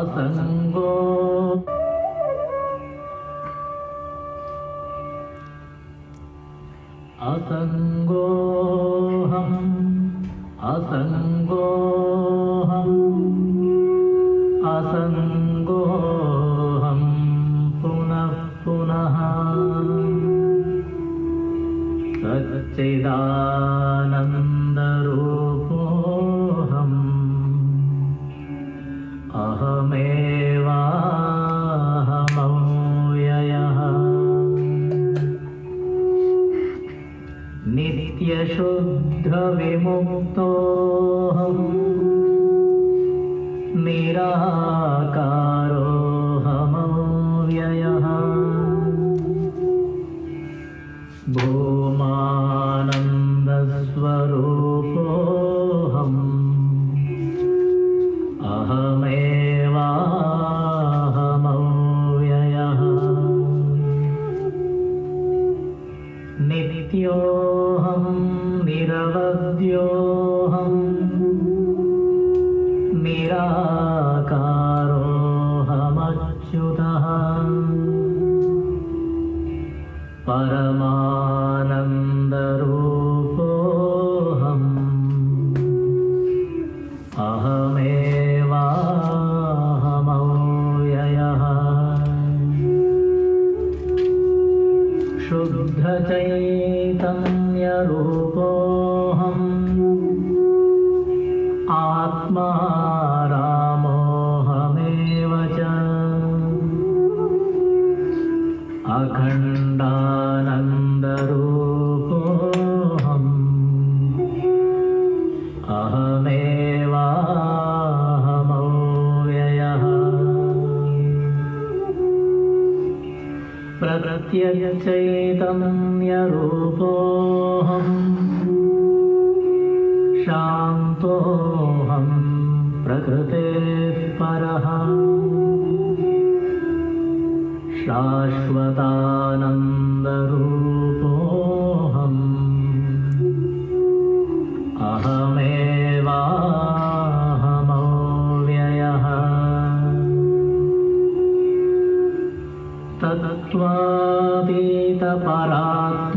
असंगो असंगोऽहम् असंगोऽहम् असंगोऽहम् पुनः पुनः सच्चिदानन्दरूपोऽहम् अहमेवाहमव्ययः नित्यशुद्धविमुक्तोऽहम् निराकारोऽहमव्ययः भूमानन्दस्वरूपोऽहम् अहमेवाहमव्ययः नित्योऽहम् निरवध्योऽहम् निराकारोऽहमच्युतः परमानन्दरूपोऽहम् अहमेवाहमव्ययः शुद्धचैतन्यरूपोऽहम् आत्मा रामोऽहमेव च अखण्डानन्दरूपोऽहम् अहमेवाहमव्ययः प्रत्यक्षचैतन्यरूपोऽहम् शान्तोऽहम् प्रकृतेः परः शाश्वतानन्दरूपोऽहम् अहमेवाहमव्ययः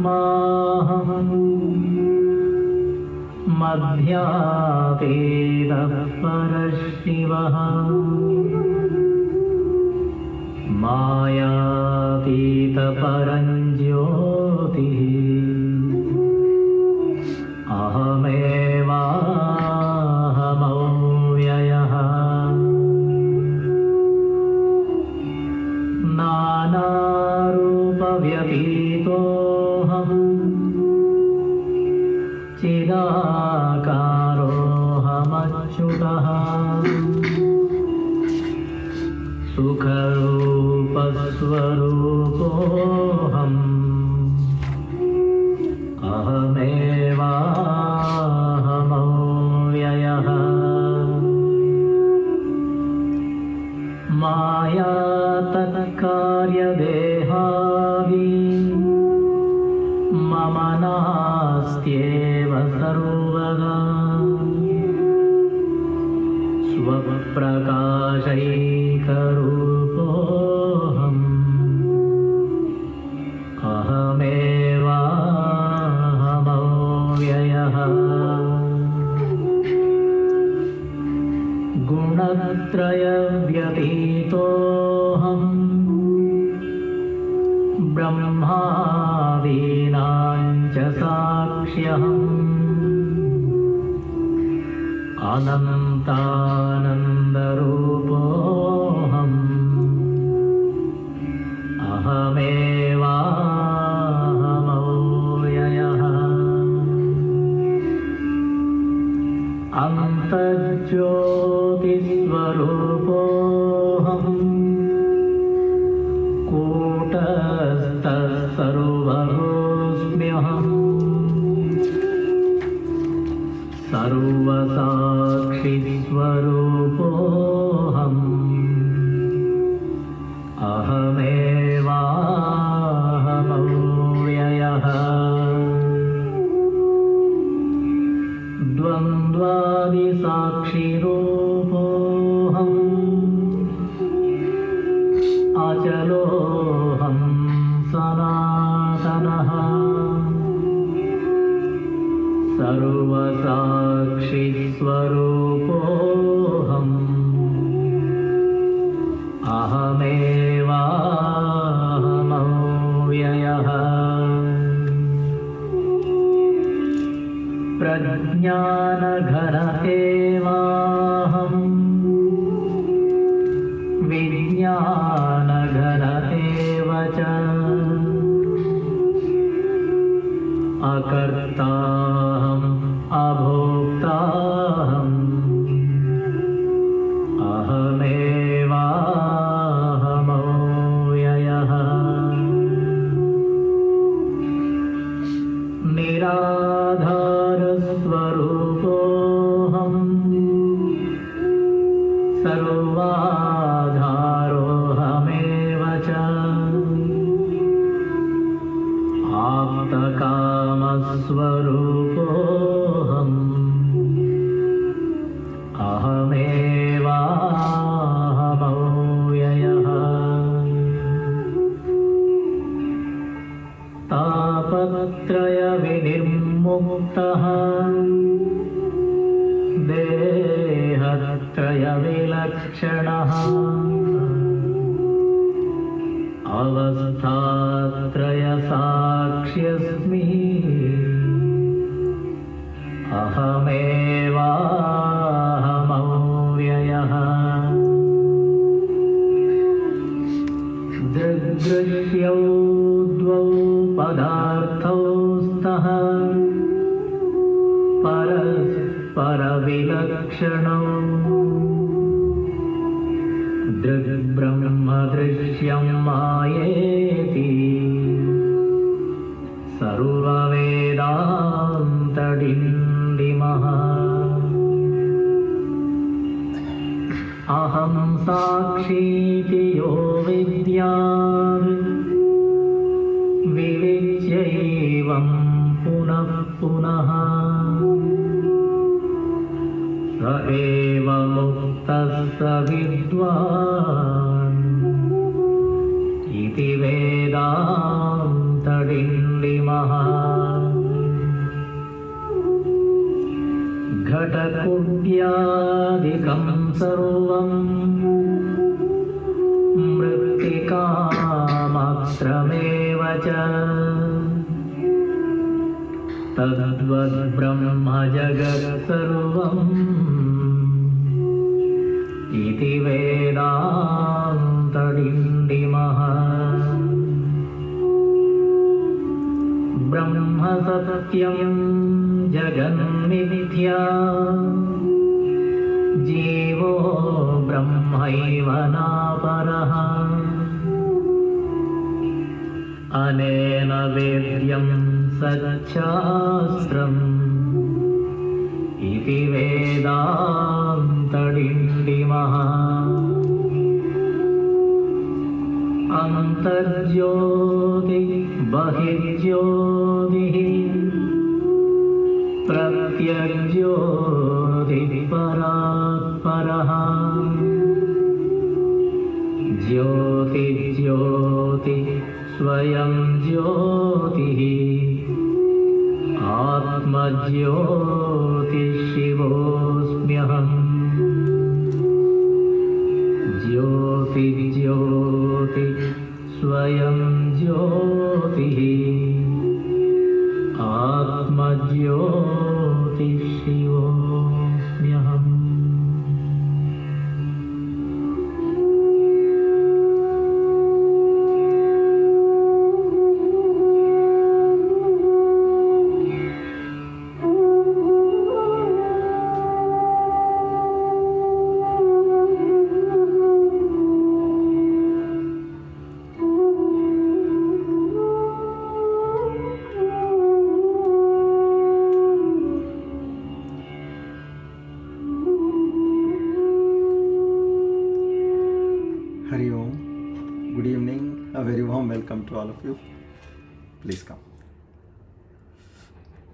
तत्त्वातीतपरात्माहम् मध्यातीतः परशिवः मायातीतपरञ्ज्योतिः अहमेवाहमव्ययः नानारूपव्यतीतोऽहम् चिदाकारोऽहमच्युतः सुखरूपस्वरूपोऽहम् अहमेवाहमव्ययः मायातत्कार्यदेहादि मम नास्त्येव सर्वदा स्वप्रकाशैकरूपोऽहम् अहमेवाहमव्ययः गुणत्रयव्यतीतोऽहम् ब्रह्मादीनां च साक्ष्यहम् अनन्तानन्दरूपोऽहम् अहमेवाहमव्ययः अन्तर्ज्योतिस्वरूपोऽहम् कूटस्थः सर्वभूस्म्यहम् सर्वसाक्षिस्वरूपोऽहम् अहमेवाहमव्ययः द्वन्द्वादिसाक्षिरूपोऽहम् अज्ञानघनतेव च अकर्ताहम् अभोक्ताहम् अहमेवाहमव्ययः निराधारस्वरूपोऽहम् सर्वाधारोऽहमेव च आप्तकामस्वरूपोऽहम् अहमेवाहमव्ययः तापत्रयविनिर्मुक्तः देहत्रयविलक्षणः अवस्थात्रयसाक्ष्यस्मि अहमेवाहमव्ययः दृग्दृश्यौ द्वौ पदार्थौ स्तः परस्परविलक्षणौ दृग्ब्रह्मदृश्यं मायेति सर्ववेदान्तडिण्डिमः अहं साक्षीति यो विद्यात् विविच्यैवं पुनः पुनः स एव मुक्तः स विद्वान् इति वेदान्तडिण्डिमः घटकुड्यादिकं सर्वं मृत्तिकामात्रमेव च तद्वद्ब्रह्म जगत् सर्वम् इति वेदान्तडिण्डिमः ब्रह्म सत्यं जगन्मिथ्या जीवो ब्रह्मैव नापरः अनेन वेद्यं सच्छास्त्रम् इति वेदान्तडिण्डिमः अन्तर्ज्योति बहिर्ज्योतिः प्रत्यग्ज्योतिः परात्परः ज्योतिज्योति स्वयं ज्योतिः आत्मज्योतिशिवोऽस्म्यहम् ज्योतिज्योति स्वयं ज्योतिः आत्मज्योतिशिवोऽस्म्यहम्। Hari Om. Good evening. A very warm welcome to all of you. Please come.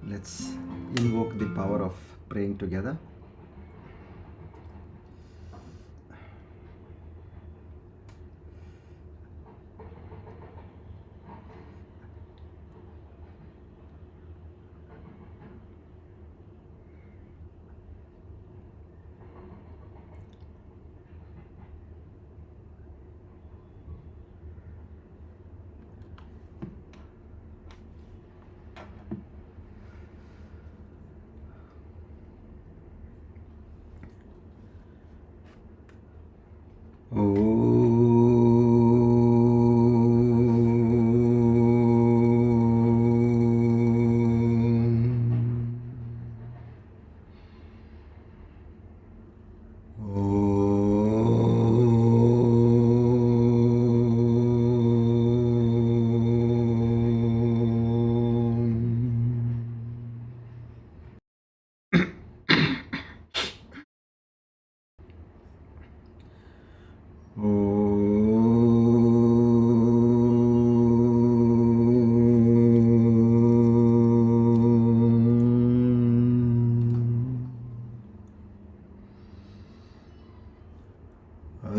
Let's invoke the power of praying together.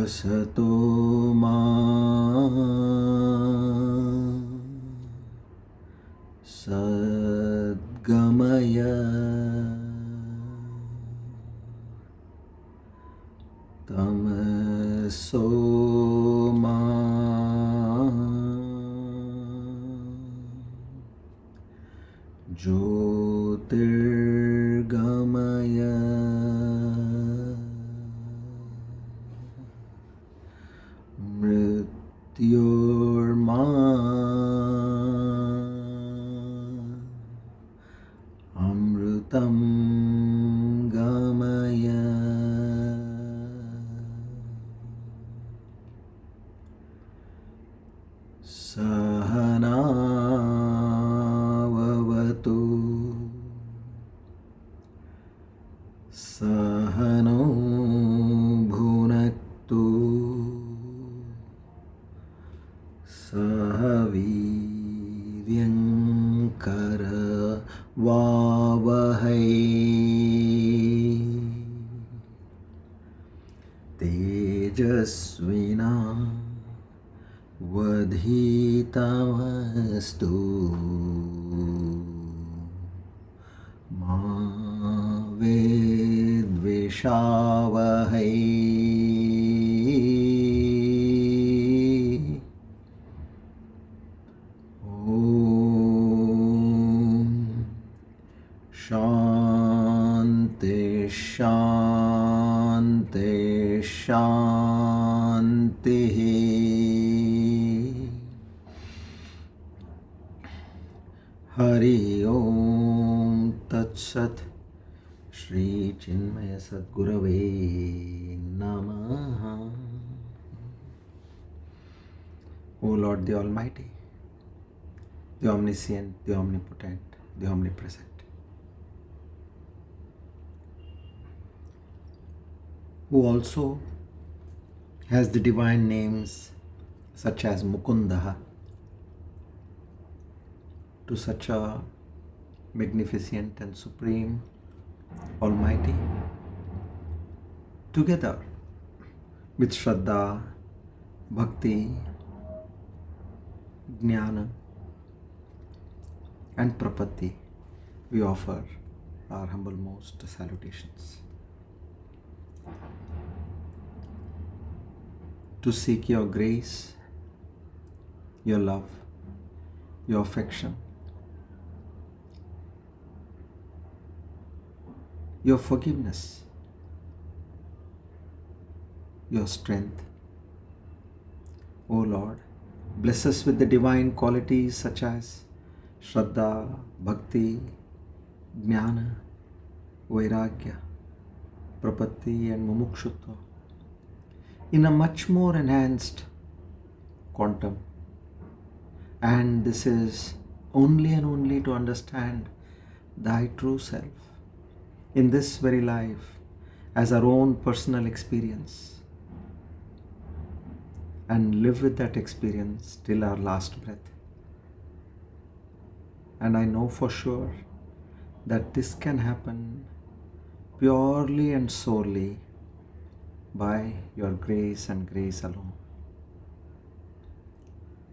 Asato ma sadgamaya tamaso ma jyotirgamaya mrityorma amrutam gamaya sahana vavatu sahano bhunaktu sahaviryankara vavahai tejasvina vadhitamastu ma vedvishavahai. Shanti, Shanti, Shanti. Hari Om Tat Sat. Shri Chinmaya Sadgurave Namaha. O Lord the Almighty, the Omniscient, the Omnipotent, the Omnipresent, who also has the divine names such as Mukunda, to such a magnificent and supreme Almighty, together with Shraddha, Bhakti, Jnana and Prapatti, we offer our humble most salutations. To seek your grace, your love, your affection, your forgiveness, your strength. O Lord, bless us with the divine qualities such as Shraddha, Bhakti, Jnana, Vairagya, Prapatti and Mumukshutva in a much more enhanced quantum. And this is only and only to understand Thy true self in this very life as our own personal experience and live with that experience till our last breath. And I know for sure that this can happen purely and solely by your grace and grace alone.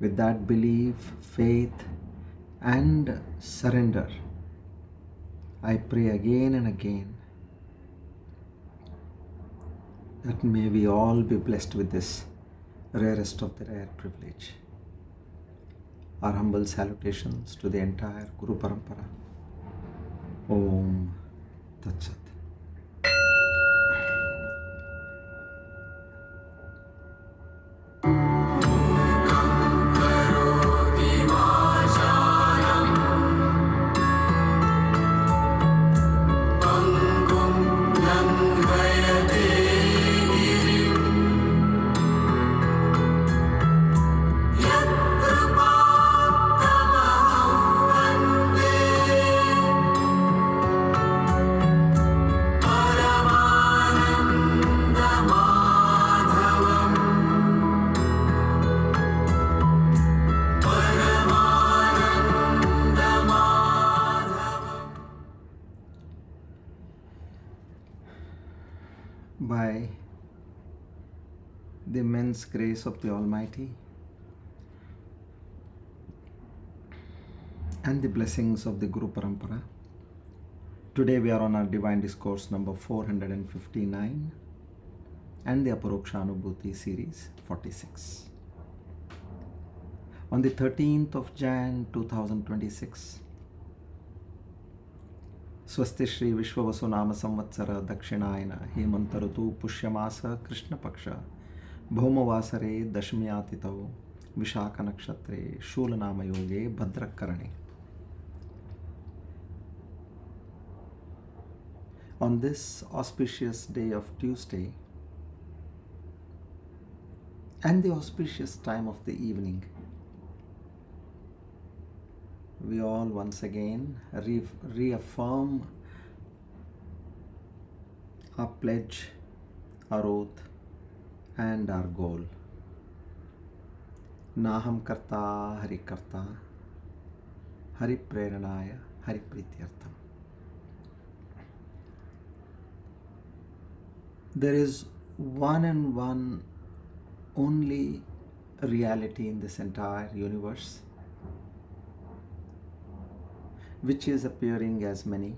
With that belief, faith and surrender, I pray again and again that may we all be blessed with this rarest of the rare privilege. Our humble salutations to the entire Guru Parampara. Om Tat Sat. the immense grace of the Almighty and the blessings of the Guru Parampara. Today we are on our Divine Discourse number 459 and the Aparoksha Anubhuthi series 46. On the 13th of Jan 2026, Swasti Shri Vishwavasu Nama Samvatsara Dakshinayana Hemantarutu Pushyamasa Krishna Paksha Bhaumavasare Dashmiyatitau Vishaka Nakshatre Shulanama Yoge Bhadrakarane. On this auspicious day of Tuesday and the auspicious time of the evening, we all once again reaffirm our pledge, our oath, and our goal. Naham karta hari karta, hari preranaya, hari prityartham. There is one and one only reality in this entire universe, which is appearing as many,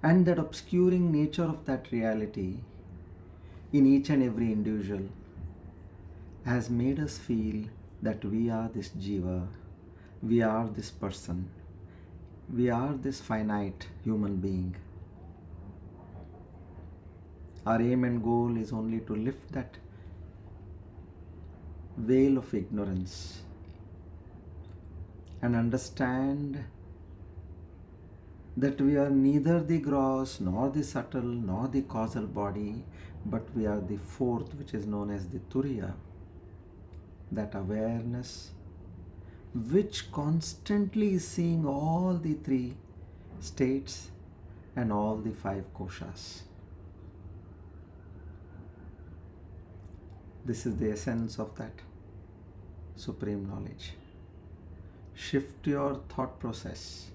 and that obscuring nature of that reality in each and every individual has made us feel that we are this jiva, we are this person, we are this finite human being. Our aim and goal is only to lift that veil of ignorance and understand that we are neither the gross, nor the subtle, nor the causal body, but we are the fourth, which is known as the Turiya, that awareness which constantly is seeing all the three states and all the five koshas. This is the essence of that supreme knowledge. Shift your thought process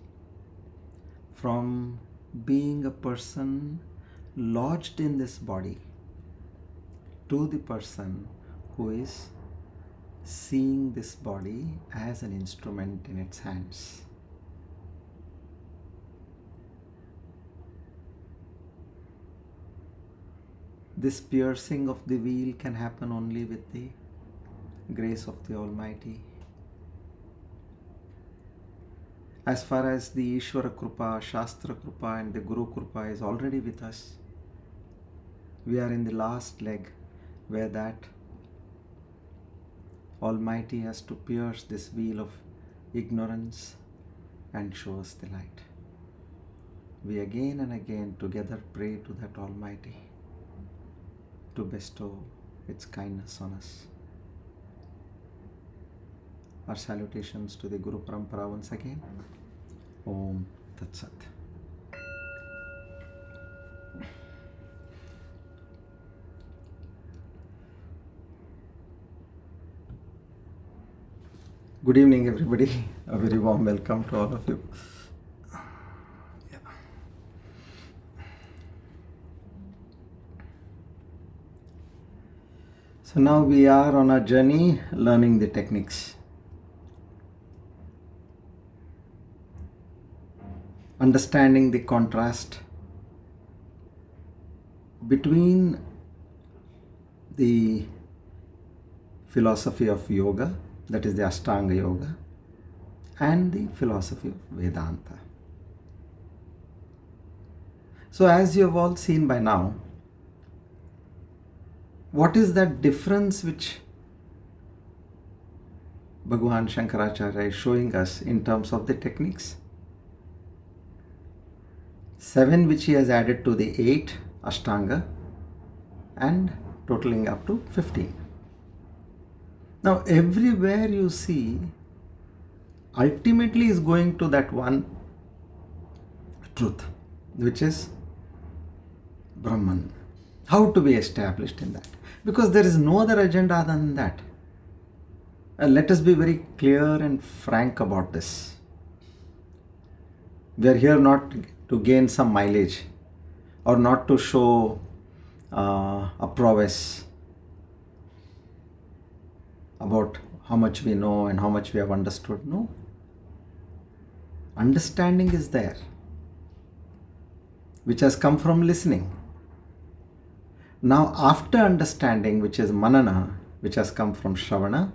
from being a person lodged in this body to the person who is seeing this body as an instrument in its hands. This piercing of the veil can happen only with the grace of the Almighty. As far as the Ishvara Krupa, Shastra Krupa and the Guru Krupa is already with us, we are in the last leg where that Almighty has to pierce this veil of ignorance and show us the light. We again and again together pray to that Almighty to bestow its kindness on us. Our salutations to the Guru Parampara once again. Om Tat Sat. Good evening, everybody. A very warm welcome to all of you. So now we are on our journey learning the techniques. Understanding the contrast between the philosophy of yoga, that is the Ashtanga Yoga, and the philosophy of Vedanta. So as you have all seen by now, what is that difference which Bhagavan Shankaracharya is showing us in terms of the techniques? 7 which he has added to the 8 Ashtanga and totaling up to 15. Now everywhere you see ultimately is going to that one truth, which is Brahman. How to be established in that? Because there is no other agenda other than that. Let us be very clear and frank about this. We are here not to gain some mileage or not to show a prowess about how much we know and how much we have understood. No. Understanding is there, which has come from listening. Now, after understanding, which is manana, which has come from shravana,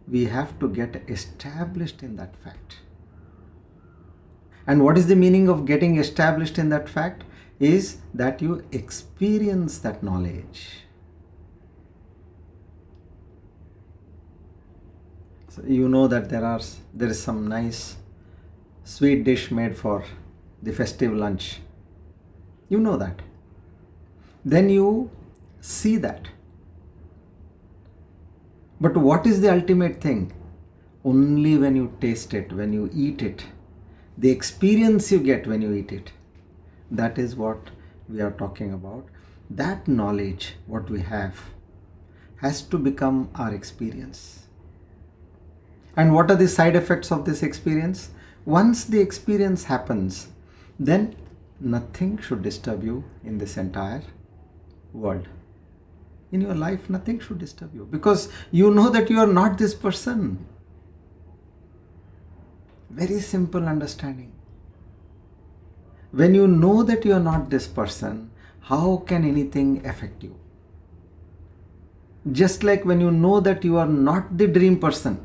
we have to get established in that fact. And what is the meaning of getting established in that fact? Is that you experience that knowledge. So you know that there is some nice sweet dish made for the festive lunch. You know that. Then you see that. But what is the ultimate thing? Only when you taste it, when you eat it, the experience you get when you eat it. That is what we are talking about. That knowledge, what we have, has to become our experience. And what are the side effects of this experience? Once the experience happens, then nothing should disturb you in this entire world. In your life, nothing should disturb you, because you know that you are not this person. Very simple understanding. When you know that you are not this person, how can anything affect you? Just like when you know that you are not the dream person.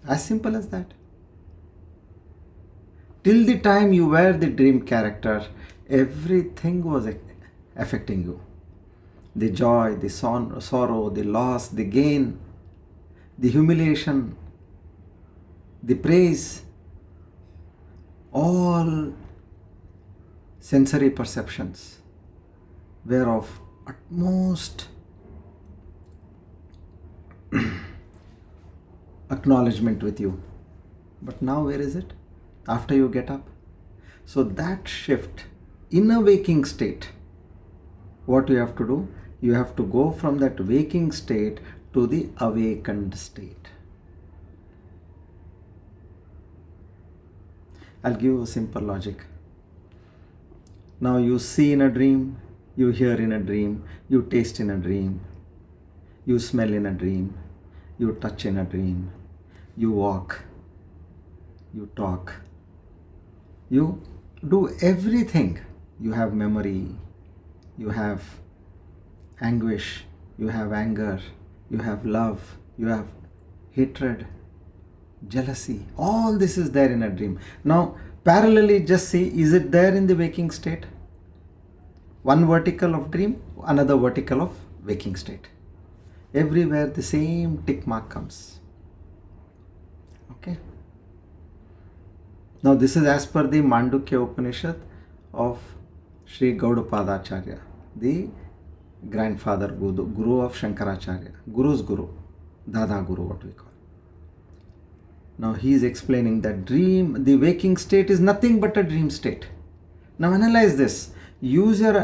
As simple as that. Till the time you were the dream character, everything was affecting you. The joy, the sorrow, the loss, the gain, the humiliation, the praise, all sensory perceptions were of utmost acknowledgement with you. But now where is it? After you get up. So that shift in a waking state, what you have to do? You have to go from that waking state to the awakened state. I'll give you a simple logic. Now you see in a dream, you hear in a dream, you taste in a dream, you smell in a dream, you touch in a dream, you walk, you talk, you do everything. You have memory, you have anguish, you have anger, you have love, you have hatred, jealousy. All this is there in a dream. Now, parallelly, just see, is it there in the waking state? One vertical of dream, another vertical of waking state. Everywhere the same tick mark comes. Okay. Now, this is as per the Mandukya Upanishad of Sri Gaudapada Acharya, the grandfather Guru of Shankaracharya, Guru's Guru, Dada Guru, what we call. Now he is explaining that dream, the waking state is nothing but a dream state. Now analyze this. Use your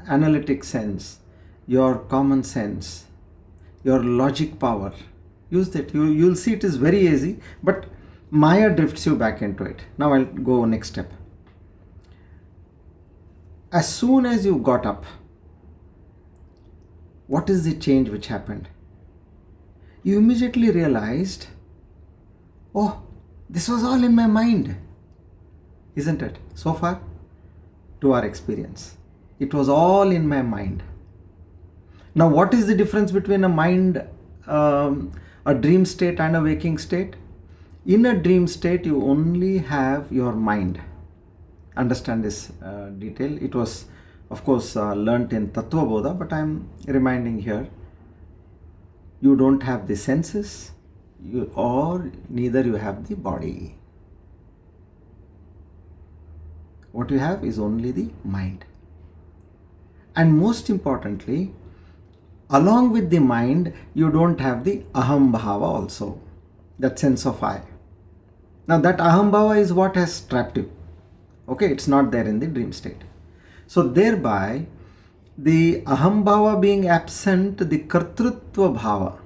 analytic sense, your common sense, your logic power. Use that. You'll see it is very easy, but Maya drifts you back into it. Now I'll go next step. As soon as you got up, what is the change which happened? You immediately realized, oh, this was all in my mind. Isn't it? So far, to our experience, it was all in my mind. Now, what is the difference between a mind, a dream state and a waking state? In a dream state, you only have your mind. Understand this detail. It was, of course, learnt in Tattva Bodha, but I am reminding here. You don't have the senses, or neither you have the body. What you have is only the mind. And most importantly, along with the mind, you don't have the aham bhava also, that sense of I. Now that aham bhava is what has trapped you. Okay, it's not there in the dream state. So thereby, the aham bhava being absent, the kartrutva bhava,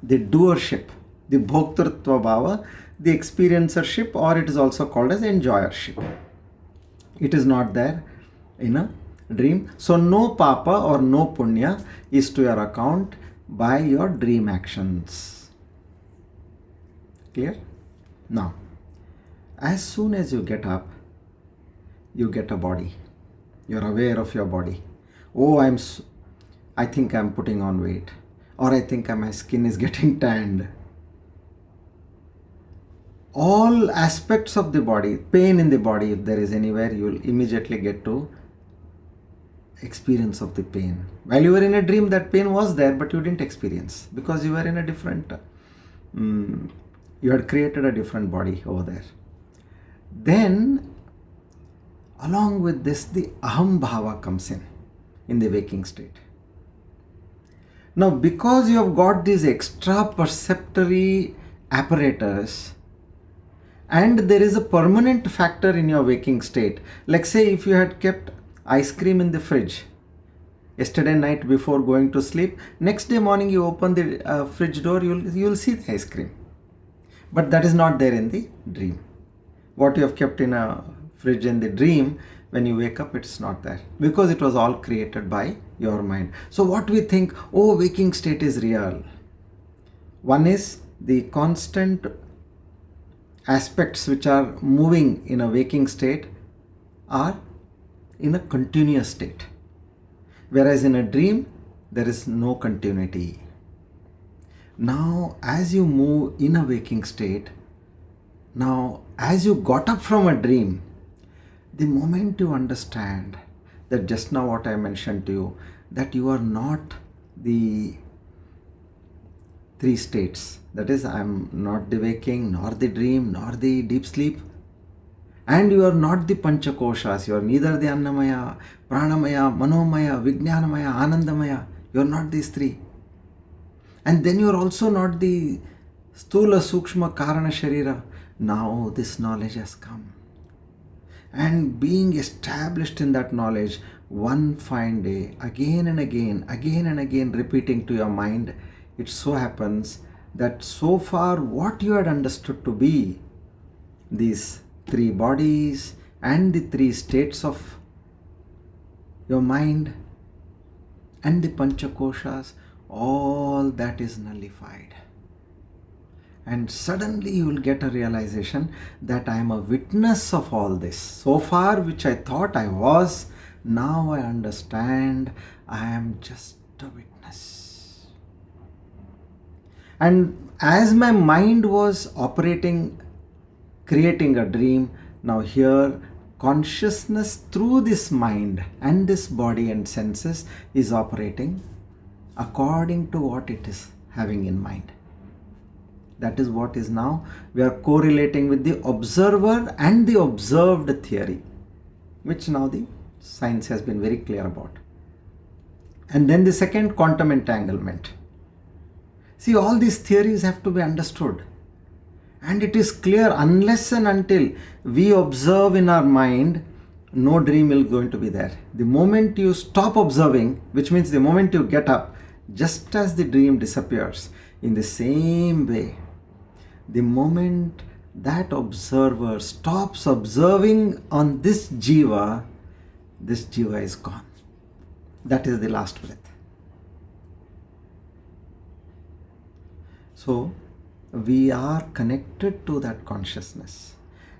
the doership, the bhoktrutva bhava, the experiencership, or it is also called as enjoyership. It is not there in a dream. So no papa or no punya is to your account by your dream actions. Clear? Now, as soon as you get up, you get a body. You're aware of your body. Oh, I think I'm putting on weight, or I think my skin is getting tanned. All aspects of the body, pain in the body, if there is anywhere, you will immediately get to experience of the pain. While you were in a dream, that pain was there, but you didn't experience because you were in a different, you had created a different body over there. Then, along with this, the aham bhava comes in the waking state. Now, because you have got these extra perceptory apparatus, and there is a permanent factor in your waking state. Like say if you had kept ice cream in the fridge yesterday night before going to sleep, next day morning you open the fridge door, you'll see the ice cream. But that is not there in the dream. What you have kept in a fridge in the dream, when you wake up, it's not there because it was all created by your mind. So what we think, oh, waking state is real. One is the constant aspects which are moving in a waking state are in a continuous state. Whereas in a dream, there is no continuity. Now, as you move in a waking state, now as you got up from a dream, the moment you understand that just now what I mentioned to you, that you are not the three states. That is, I am not the waking, nor the dream, nor the deep sleep. And you are not the panchakoshas. You are neither the annamaya, pranamaya, manomaya, vijnanamaya, anandamaya. You are not these three. And then you are also not the stula, sukshma, karana, sharira. Now this knowledge has come. And being established in that knowledge, one fine day, again and again, repeating to your mind, it so happens that so far what you had understood to be these three bodies and the three states of your mind and the panchakoshas, all that is nullified. And suddenly you will get a realization that I am a witness of all this. So far, which I thought I was, now I understand I am just a witness. And as my mind was operating, creating a dream, now here consciousness through this mind and this body and senses is operating according to what it is having in mind. That is what is now, we are correlating with the observer and the observed theory, which now the science has been very clear about. And then the second, quantum entanglement. See, all these theories have to be understood. And it is clear, unless and until we observe in our mind, no dream is going to be there. The moment you stop observing, which means the moment you get up, just as the dream disappears, in the same way, the moment that observer stops observing on this jiva is gone. That is the last breath. So, we are connected to that consciousness.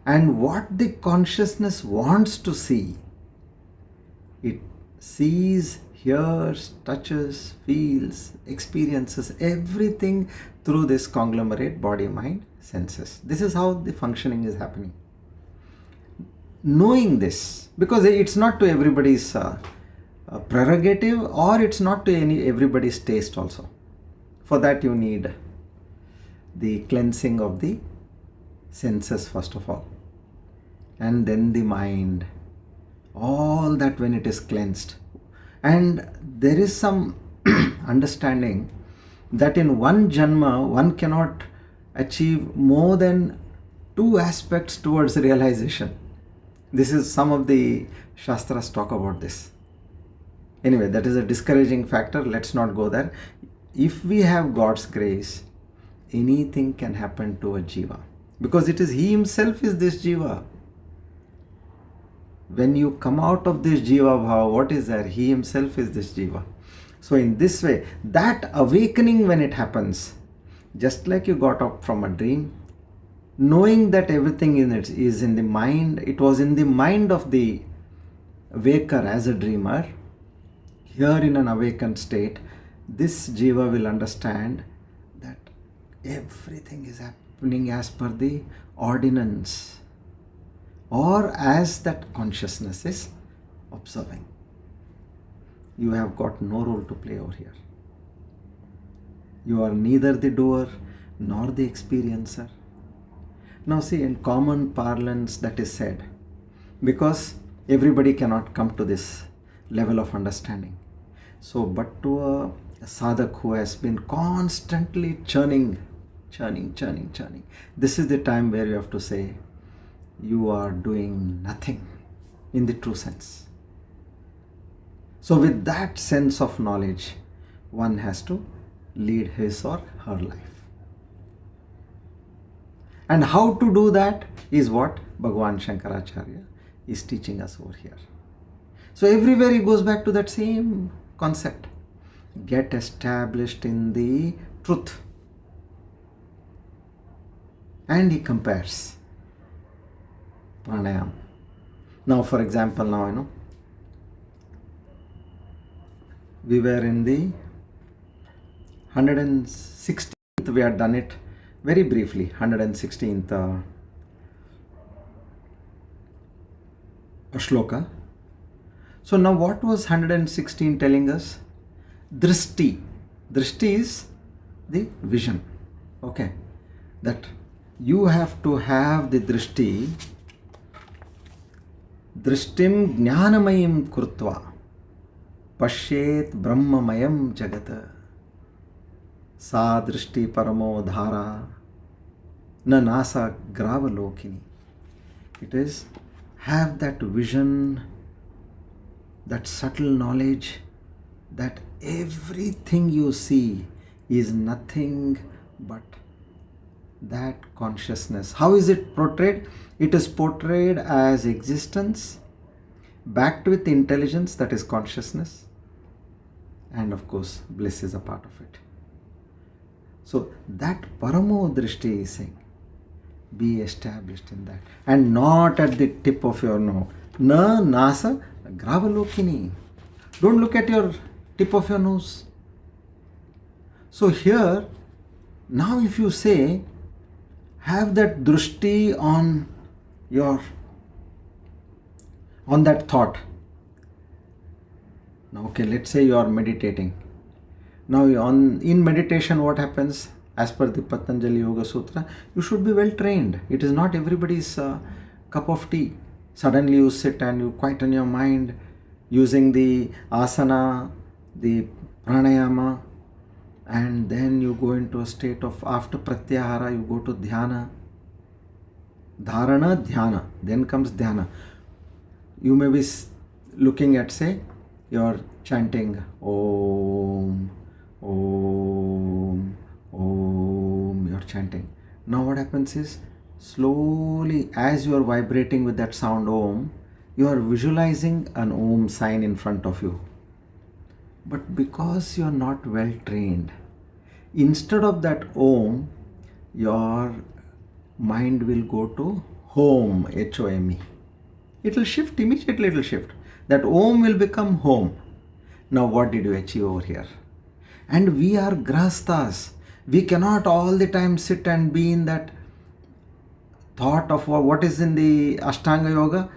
And what the consciousness wants to see, it sees, hears, touches, feels, experiences everything through this conglomerate body, mind, senses. This is how the functioning is happening. Knowing this, because it's not to everybody's prerogative, or it's not to everybody's taste also. For that you need the cleansing of the senses first of all, and then the mind. All that when it is cleansed. And there is some understanding that in one janma one cannot achieve more than two aspects towards realization. This is some of the Shastras talk about this. Anyway, that is a discouraging factor. Let's not go there. If we have God's grace, anything can happen to a jiva, because it is he himself is this jiva. When you come out of this jiva bhava, what is there? He himself is this jiva. So in this way, that awakening when it happens, just like you got up from a dream, knowing that everything in it is in the mind, it was in the mind of the waker as a dreamer. Here in an awakened state, this jiva will understand that everything is happening as per the ordinance, or as that consciousness is observing. You have got no role to play over here. You are neither the doer nor the experiencer. Now see, in common parlance that is said, because everybody cannot come to this level of understanding. So, but to a sadhak who has been constantly churning, this is the time where you have to say, you are doing nothing in the true sense. So with that sense of knowledge, one has to lead his or her life. And how to do that is what Bhagavan Shankaracharya is teaching us over here. So everywhere he goes back to that same concept. Get established in the truth. And he compares pranayama. Now for example, we were in the 116th, we had done it very briefly, 116th shloka. So now what was 116 telling us? Drishti. Drishti is the vision. Okay. That you have to have the drishti. Drishtim jnanamayim krutva pashyet brahmamayam jagata sa drishti paramo dhara na nasa gravalokini. It is, have that vision, that subtle knowledge that everything you see is nothing but that consciousness. How is it portrayed? It is portrayed as existence backed with intelligence, that is consciousness, and of course bliss is a part of it. So that paramo drishti is saying, be established in that, and not at the tip of your nose. Na nasa gravalokini. Don't look at your tip of your nose. So here, now if you say, have that drishti on that thought. Now okay, let's say you are meditating. Now in meditation what happens? As per the Patanjali Yoga Sutra, you should be well trained. It is not everybody's cup of tea. Suddenly you sit and you quieten your mind using the asana, the pranayama, and then you go into a state of, after pratyahara you go to dhyana, dharana, dhyana, then comes dhyana. You may be looking at, say, you're chanting Om, Om, Om, you're chanting. Now what happens is, slowly as you are vibrating with that sound Om, you are visualizing an Om sign in front of you. But because you are not well trained, instead of that Om, your mind will go to Home, Home. It will shift, immediately it will shift. That Om will become Home. Now what did you achieve over here? And we are grahasthas. We cannot all the time sit and be in that thought of what is in the Ashtanga Yoga?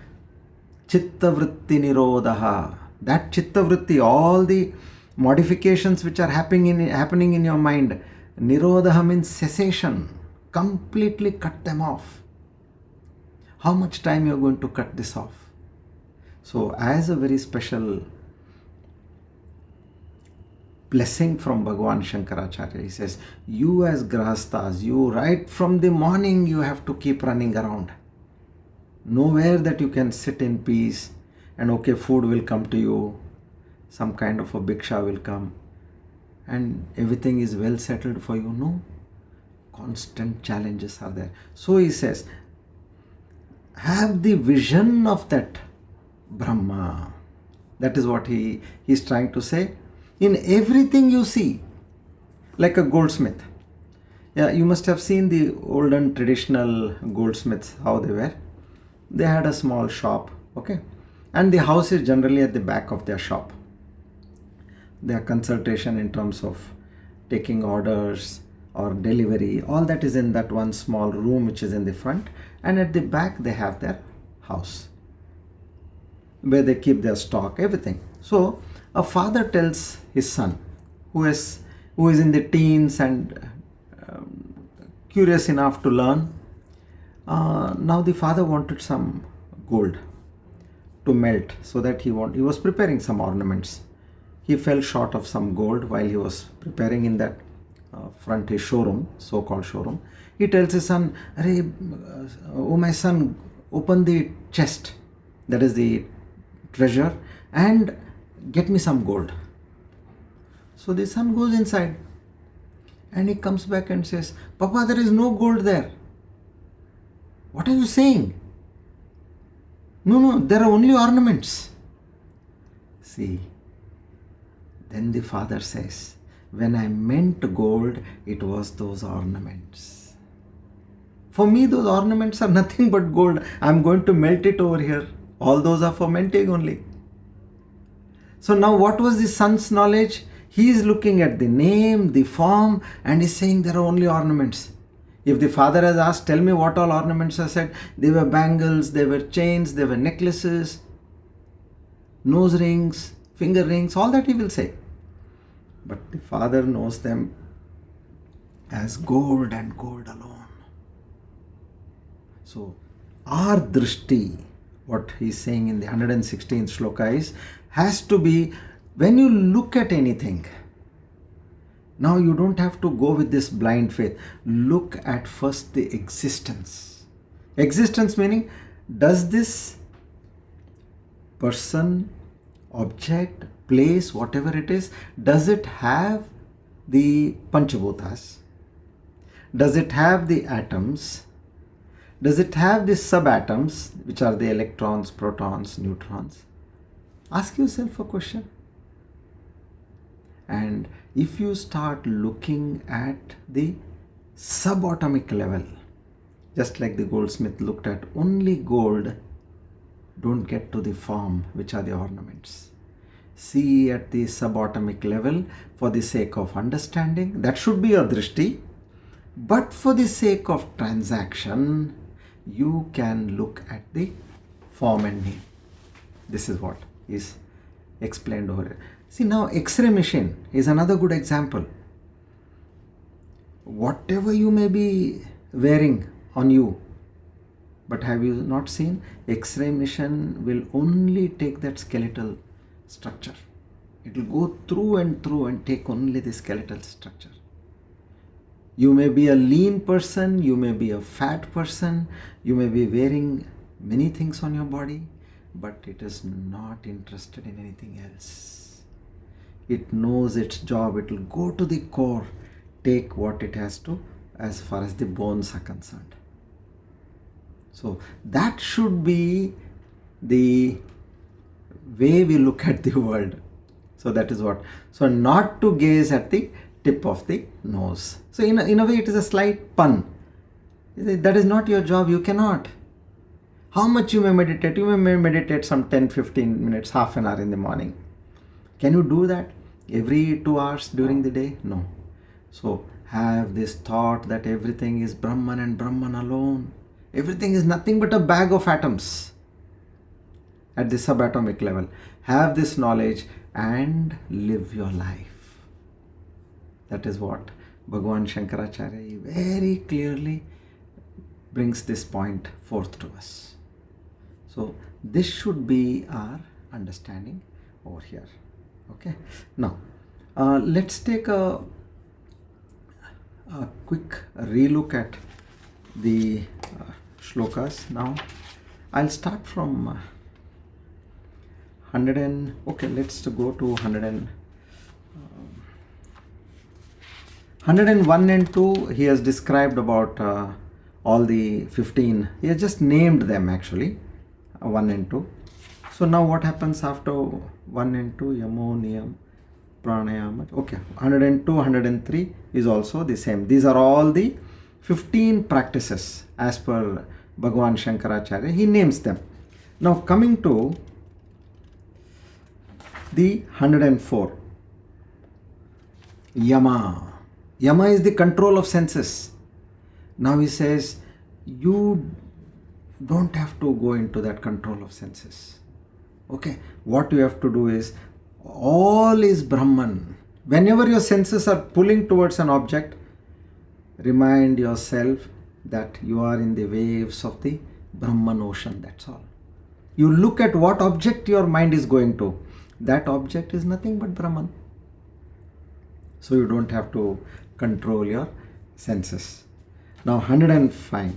Chitta vritti nirodha. That chitta vritti, all the modifications which are happening in your mind, nirodha means cessation. Completely cut them off. How much time you are going to cut this off? So as a very special blessing from Bhagavan Shankaracharya, he says, you as grahasthas, you right from the morning you have to keep running around. Nowhere that you can sit in peace and okay, food will come to you, some kind of a bhiksha will come and everything is well settled for you. No, constant challenges are there. So he says, have the vision of that Brahma. That is what he's trying to say. In everything you see, like a goldsmith. Yeah, you must have seen the olden traditional goldsmiths, how they were. They had a small shop, okay? And the house is generally at the back of their shop. Their consultation in terms of taking orders or delivery, all that is in that one small room which is in the front. And at the back they have their house where they keep their stock, everything. So a father tells his son who is in the teens and curious enough to learn. Now the father wanted some gold to melt, so that he was preparing some ornaments. He fell short of some gold while he was preparing in that front his showroom, so-called showroom. He tells his son, oh my son, open the chest, that is the treasure, and get me some gold. So the son goes inside and he comes back and says, Papa, there is no gold there. What are you saying? No, there are only ornaments. See, then the father says, when I meant gold, it was those ornaments. For me, those ornaments are nothing but gold. I'm going to melt it over here. All those are for melting only. So now what was the son's knowledge? He is looking at the name, the form, and is saying there are only ornaments. If the father has asked, tell me what all ornaments are said, they were bangles, they were chains, they were necklaces, nose rings, finger rings, all that he will say. But the father knows them as gold and gold alone. So our drishti, what he is saying in the 116th shloka is, has to be, when you look at anything, now you don't have to go with this blind faith. Look at first the existence. Existence meaning, does this person, object, place, whatever it is, does it have the Panchabhutas? Does it have the atoms? Does it have the subatoms, which are the electrons, protons, neutrons? Ask yourself a question. And if you start looking at the subatomic level, just like the goldsmith looked at only gold, don't get to the form, which are the ornaments. See at the subatomic level for the sake of understanding. That should be your drishti. But for the sake of transaction, you can look at the form and name. This is what is explained over here. See, now X-ray machine is another good example. Whatever you may be wearing on you, but have you not seen? X-ray machine will only take that skeletal structure. It will go through and take only the skeletal structure. You may be a lean person, you may be a fat person, you may be wearing many things on your body, but it is not interested in anything else. It knows its job. It will go to the core, take what it has to as far as the bones are concerned. So that should be the way we look at the world. So that is what. So not to gaze at the tip of the nose. So in a way it is a slight pun. That is not your job. You cannot. How much you may meditate? You may meditate some 10-15 minutes, half an hour in the morning. Can you do that every 2 hours during the day? No. So have this thought that everything is Brahman and Brahman alone. Everything is nothing but a bag of atoms at the subatomic level. Have this knowledge and live your life. That is what Bhagavan Shankaracharya very clearly brings this point forth to us. So this should be our understanding over here. Okay. Now let's take a quick relook at the shlokas. Now I'll start from 100 and let's go to 101 and 2. He has described about all the 15. He has just named them actually, 1 and 2. So So now what happens after 1 and 2? Yamo, Niyam, Pranayama. Okay, 102, 103 is also the same. These are all the 15 practices as per Bhagavan Shankaracharya. He names them. Now coming to the 104. Yama. Yama is the control of senses. Now he says, you don't have to go into that control of senses. Okay, what you have to do is, all is Brahman. Whenever your senses are pulling towards an object, remind yourself that you are in the waves of the Brahman ocean, that's all. You look at what object your mind is going to. That object is nothing but Brahman. So you don't have to control your senses. Now 105.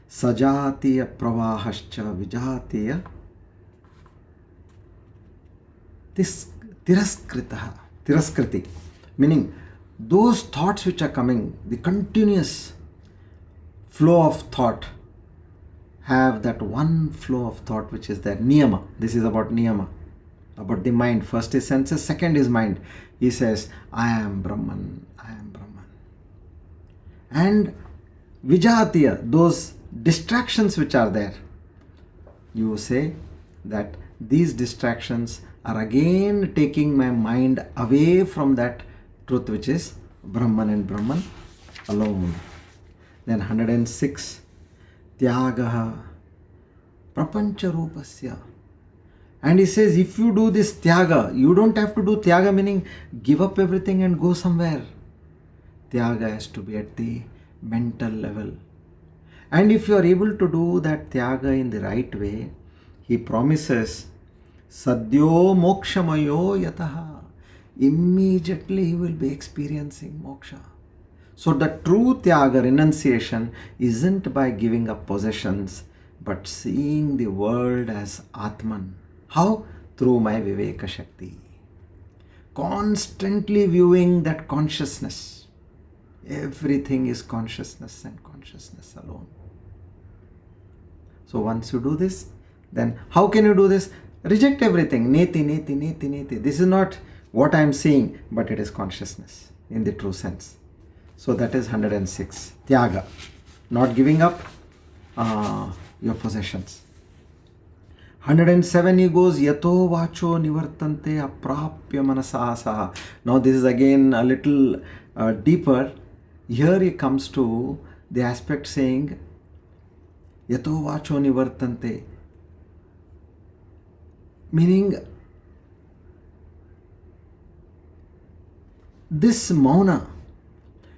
Sajatiya pravahascha vijatiya tiraskriti. Meaning, those thoughts which are coming, the continuous flow of thought, have that one flow of thought which is there. Niyama. This is about niyama, about the mind. First is senses, second is mind. He says, I am Brahman, I am Brahman. And vijatiya, those distractions which are there, you say that these distractions are again taking my mind away from that truth which is Brahman and Brahman alone. Then 106. Tyagaha prapancha rupasya. And he says, if you do this tyaga, you don't have to do tyaga meaning give up everything and go somewhere. Tyaga has to be at the mental level. And if you are able to do that tyaga in the right way, he promises, sadyo mokshamayo yataha. Immediately he will be experiencing moksha. So the true tyaga, renunciation, isn't by giving up possessions, but seeing the world as Atman. How? Through my Viveka Shakti. Constantly viewing that consciousness. Everything is consciousness and consciousness alone. So once you do this, then how can you do this? Reject everything. Neti, neti, neti, neti. This is not what I am seeing, but it is consciousness in the true sense. So that is 106. Tyaga. Not giving up your possessions. 107 he goes, Yato vacho nivartante aprapya manasaha. Now this is again a little deeper. Here he comes to the aspect saying, Yato vacho nivartante. Meaning, this mauna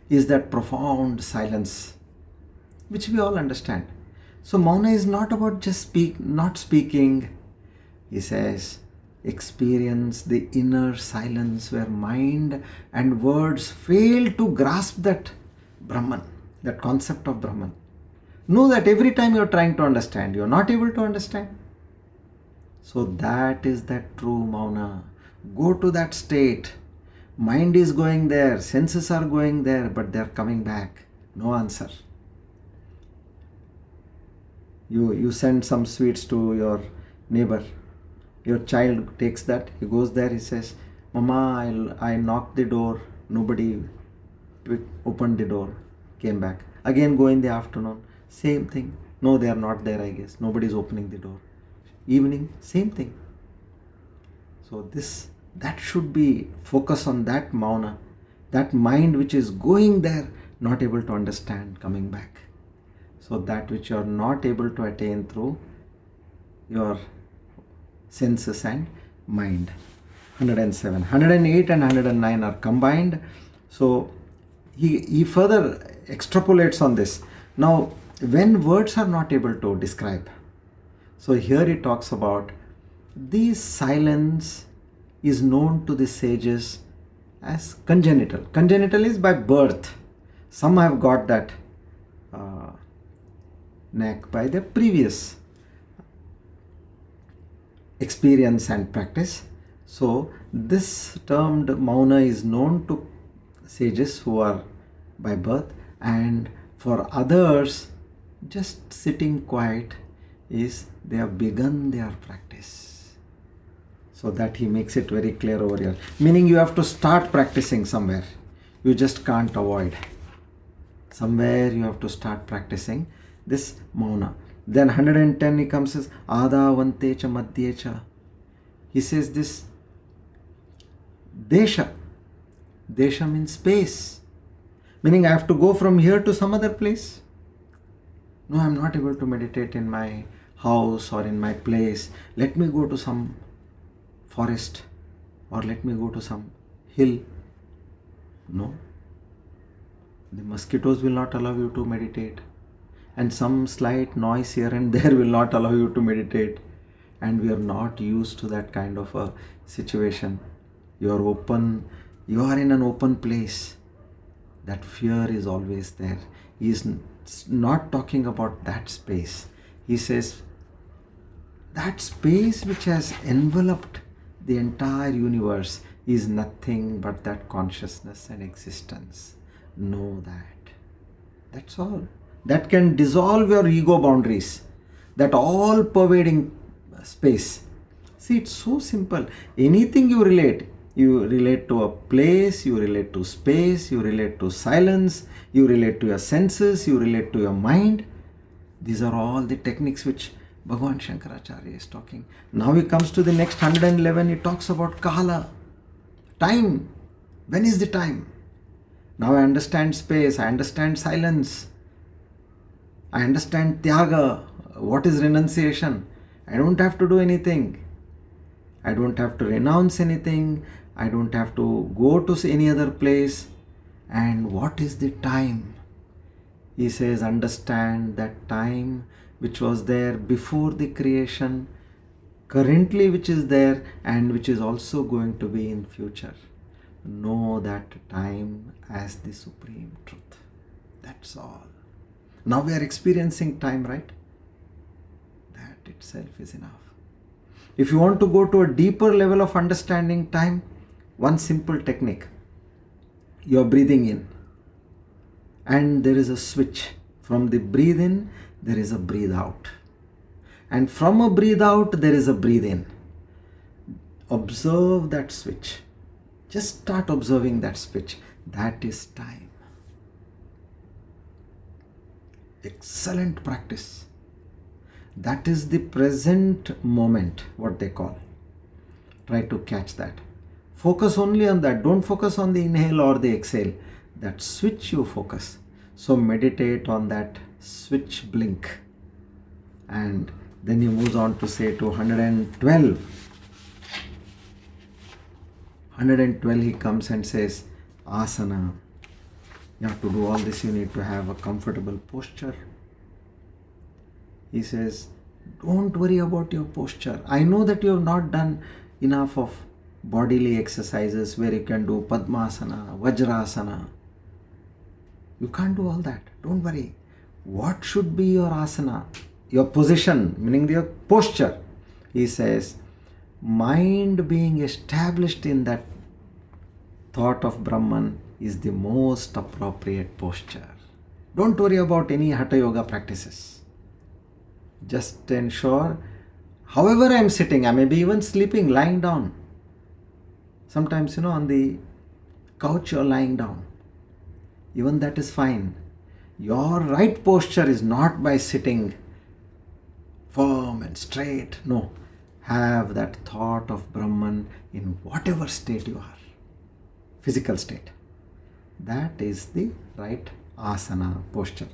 is that profound silence which we all understand. So mauna is not about just not speaking. He says, experience the inner silence where mind and words fail to grasp that Brahman, that concept of Brahman. Know that every time you are trying to understand, you are not able to understand. So that is that true mauna. Go to that state. Mind is going there, senses are going there, but they are coming back. No answer. You send some sweets to your neighbor. Your child takes that, he goes there, he says, Mama, I knocked the door, nobody opened the door, came back. Again go in the afternoon, same thing. No, they are not there, I guess. Nobody is opening the door. Evening, same thing. So that should be focus on that mauna, that mind which is going there, not able to understand, coming back. So that which you are not able to attain through your senses and mind. 107. 108 and 109 are combined. So he further extrapolates on this. Now, when words are not able to describe, so here he talks about this silence is known to the sages as congenital. Congenital is by birth. Some have got that knack by the previous experience and practice. So this termed mauna is known to sages who are by birth, and for others just sitting quiet is they have begun their practice. So that he makes it very clear over here. Meaning you have to start practicing somewhere. You just can't avoid. Somewhere you have to start practicing this mauna. Then 110 he comes says Adavante cha madhye cha. He says this desha. Desha means space. Meaning I have to go from here to some other place. No, I am not able to meditate in my house or in my place. Let me go to some forest or let me go to some hill. No. The mosquitoes will not allow you to meditate. And some slight noise here and there will not allow you to meditate. And we are not used to that kind of a situation. You are open, you are in an open place. That fear is always there. He is not talking about that space. He says, that space which has enveloped the entire universe is nothing but that consciousness and existence. Know that. That's all. That can dissolve your ego boundaries. That all pervading space. See, it's so simple. Anything you relate to a place, you relate to space, you relate to silence, you relate to your senses, you relate to your mind. These are all the techniques which Bhagavan Shankaracharya is talking. Now he comes to the next 111, he talks about Kala, time. When is the time? Now I understand space, I understand silence, I understand Tyaga, what is renunciation. I don't have to do anything. I don't have to renounce anything. I don't have to go to any other place. And what is the time? He says, understand that time which was there before the creation, currently which is there and which is also going to be in future. Know that time as the supreme truth. That's all. Now we are experiencing time, right? That itself is enough. If you want to go to a deeper level of understanding time, one simple technique. You are breathing in and there is a switch. From the breathe in, there is a breathe out. And from a breathe out, there is a breathe in. Observe that switch. Just start observing that switch. That is time. Excellent practice. That is the present moment, what they call. Try to catch that. Focus only on that. Don't focus on the inhale or the exhale. That switch you focus. So meditate on that switch blink. And then he moves on to say to 112. 112 he comes and says, asana. You have to do all this. You need to have a comfortable posture. He says, don't worry about your posture. I know that you have not done enough of bodily exercises where you can do Padmasana, Vajrasana. You can't do all that. Don't worry. What should be your asana? Your position, meaning your posture. He says, mind being established in that thought of Brahman is the most appropriate posture. Don't worry about any Hatha Yoga practices. Just ensure, however I am sitting, I may be even sleeping, lying down. Sometimes, on the couch you're lying down. Even that is fine. Your right posture is not by sitting firm and straight. No. Have that thought of Brahman in whatever state you are. Physical state. That is the right asana posture.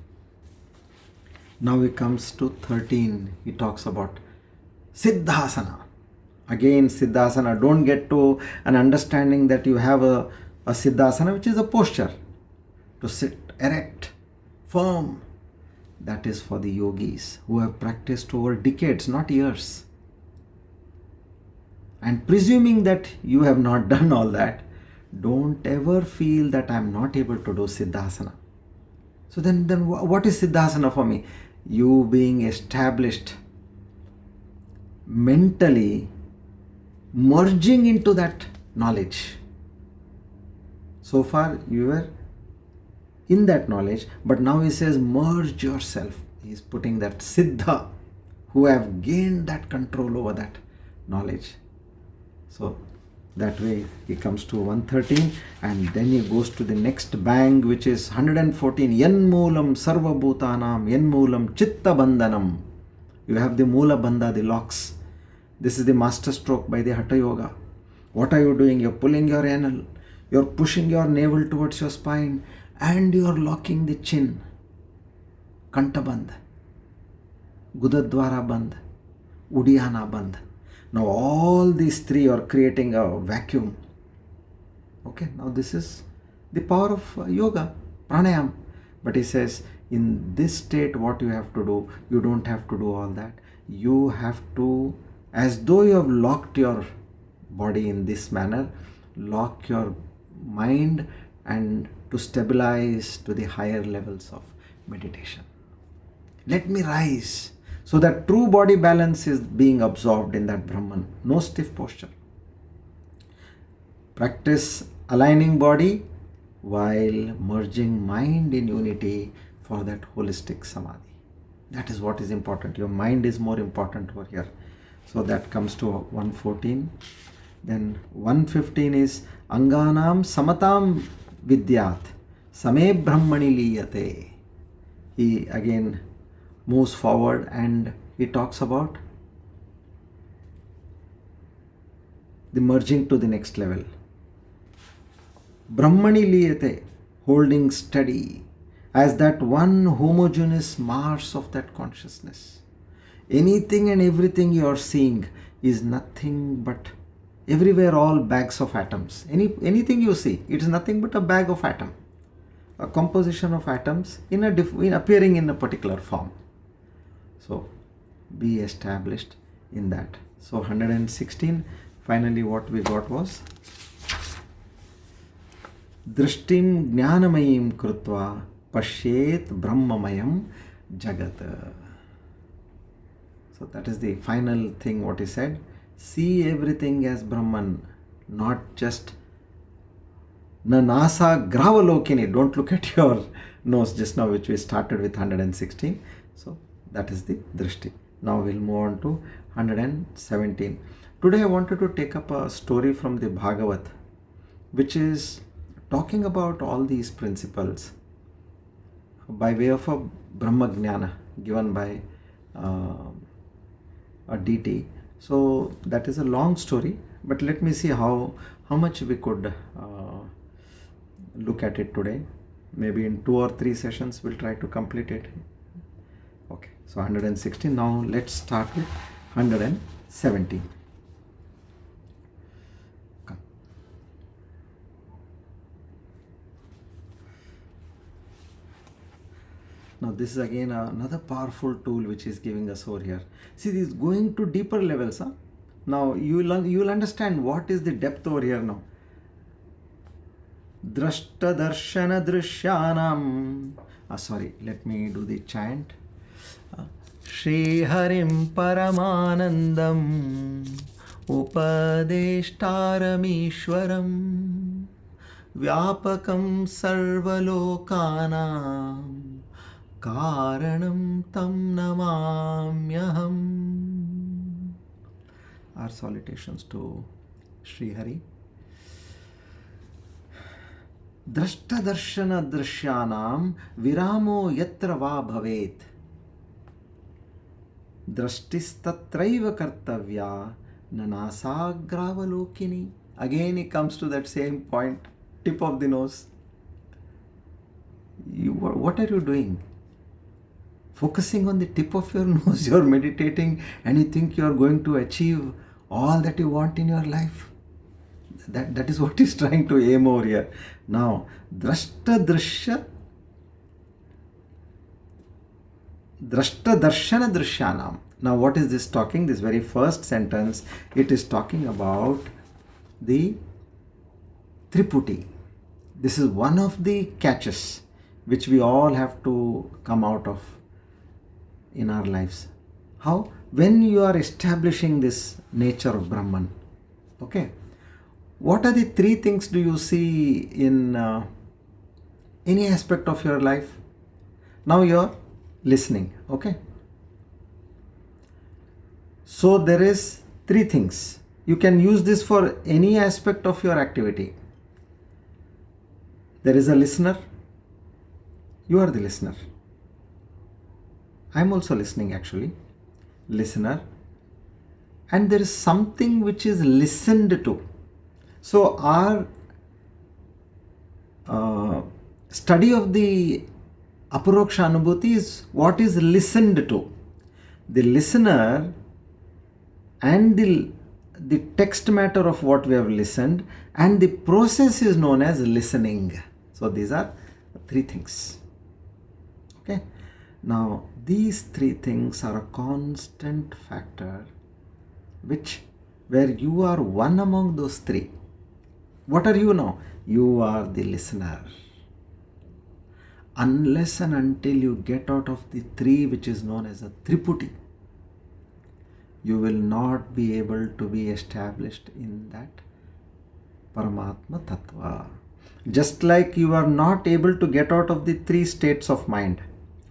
Now he comes to 13. He talks about Siddhasana. Again, Siddhasana. Don't get to an understanding that you have a Siddhasana, which is a posture. To sit erect, firm. That is for the yogis who have practiced over decades, not years. And presuming that you have not done all that, don't ever feel that I am not able to do Siddhasana. So then what is Siddhasana for me? You being established mentally, merging into that knowledge. So far you were in that knowledge, but now he says merge yourself. He is putting that Siddha, who have gained that control over that knowledge. So that way he comes to 113, and then he goes to the next bang, which is 114. Yanmoolam sarva bhutanam yanmoolam chitta bandhanam. You have the moola bandha, the locks. This is the master stroke by the Hatha Yoga. What are you doing? You're pulling your anal, you're pushing your navel towards your spine, and you're locking the chin. Kanta bandh, Gudadwara bandh, Udiana bandh. Now all these three are creating a vacuum. Okay, now this is the power of yoga, pranayama. But he says, in this state, what you have to do, you don't have to do all that. You have to, as though you have locked your body in this manner, lock your mind and to stabilize to the higher levels of meditation. Let me rise. So that true body balance is being absorbed in that Brahman. No stiff posture. Practice aligning body while merging mind in unity for that holistic samadhi. That is what is important. Your mind is more important over here. So that comes to 114. Then 115 is Anganam Samatam Vidyat Same Brahmani Liyate. He again moves forward and he talks about the merging to the next level. Brahmani liyate, holding steady as that one homogeneous mass of that consciousness. Anything and everything you are seeing is nothing but everywhere all bags of atoms. Anything you see, it is nothing but a bag of atom. A composition of atoms in appearing in a particular form. So be established in that. So 116, finally what we got was Drishtim Jnanamayim Krutva Pashyet Brahmamayam Jagat. So that is the final thing what he said. See everything as Brahman, not just Nanasa Gravalokini. Don't look at your nose just now, which we started with 116. So that is the drishti. Now we'll move on to 117. Today I wanted to take up a story from the Bhagavatam, which is talking about all these principles by way of a Brahma Jnana given by a deity. So that is a long story, but let me see how much we could look at it today. Maybe in 2 or 3 sessions we'll try to complete it. Okay, so 116. Now let's start with 117. Come. Now this is again another powerful tool which is giving us over here. See, this is going to deeper levels. Now you will understand what is the depth over here now. Drashta darshana drishyanam. Sorry, let me do the chant. Shri Harim Paramanandam Upadeshtaramishwaram Vyapakam Sarvalokanam Karanam Tam Namamyaham. Our salutations to Sri Hari. Drashta darshana drishyanam viramo yatra va bhavet. Drashtistatraiva kartavya nanasagravalokini. Again he comes to that same point, tip of the nose. What are you doing? Focusing on the tip of your nose, you are meditating and you think you are going to achieve all that you want in your life. That is what he's trying to aim over here. Now, drashta darshana drishyanam. Now what is this talking? This very first sentence, it is talking about the Triputi. This is one of the catches which we all have to come out of in our lives. How? When you are establishing this nature of Brahman. Okay. What are the 3 things do you see in any aspect of your life? Now you are listening. Okay. So there is 3 things. You can use this for any aspect of your activity. There is a listener. You are the listener. I am also listening actually. Listener. And there is something which is listened to. So our study of the Aparoksha Anubhuti is what is listened to. The listener and the text matter of what we have listened, and the process is known as listening. So these are three things. Okay. Now these three things are a constant factor where you are one among those three. What are you now? You are the listener. Unless and until you get out of the three, which is known as a Triputi, you will not be able to be established in that Paramatma Tattva. Just like you are not able to get out of the three states of mind.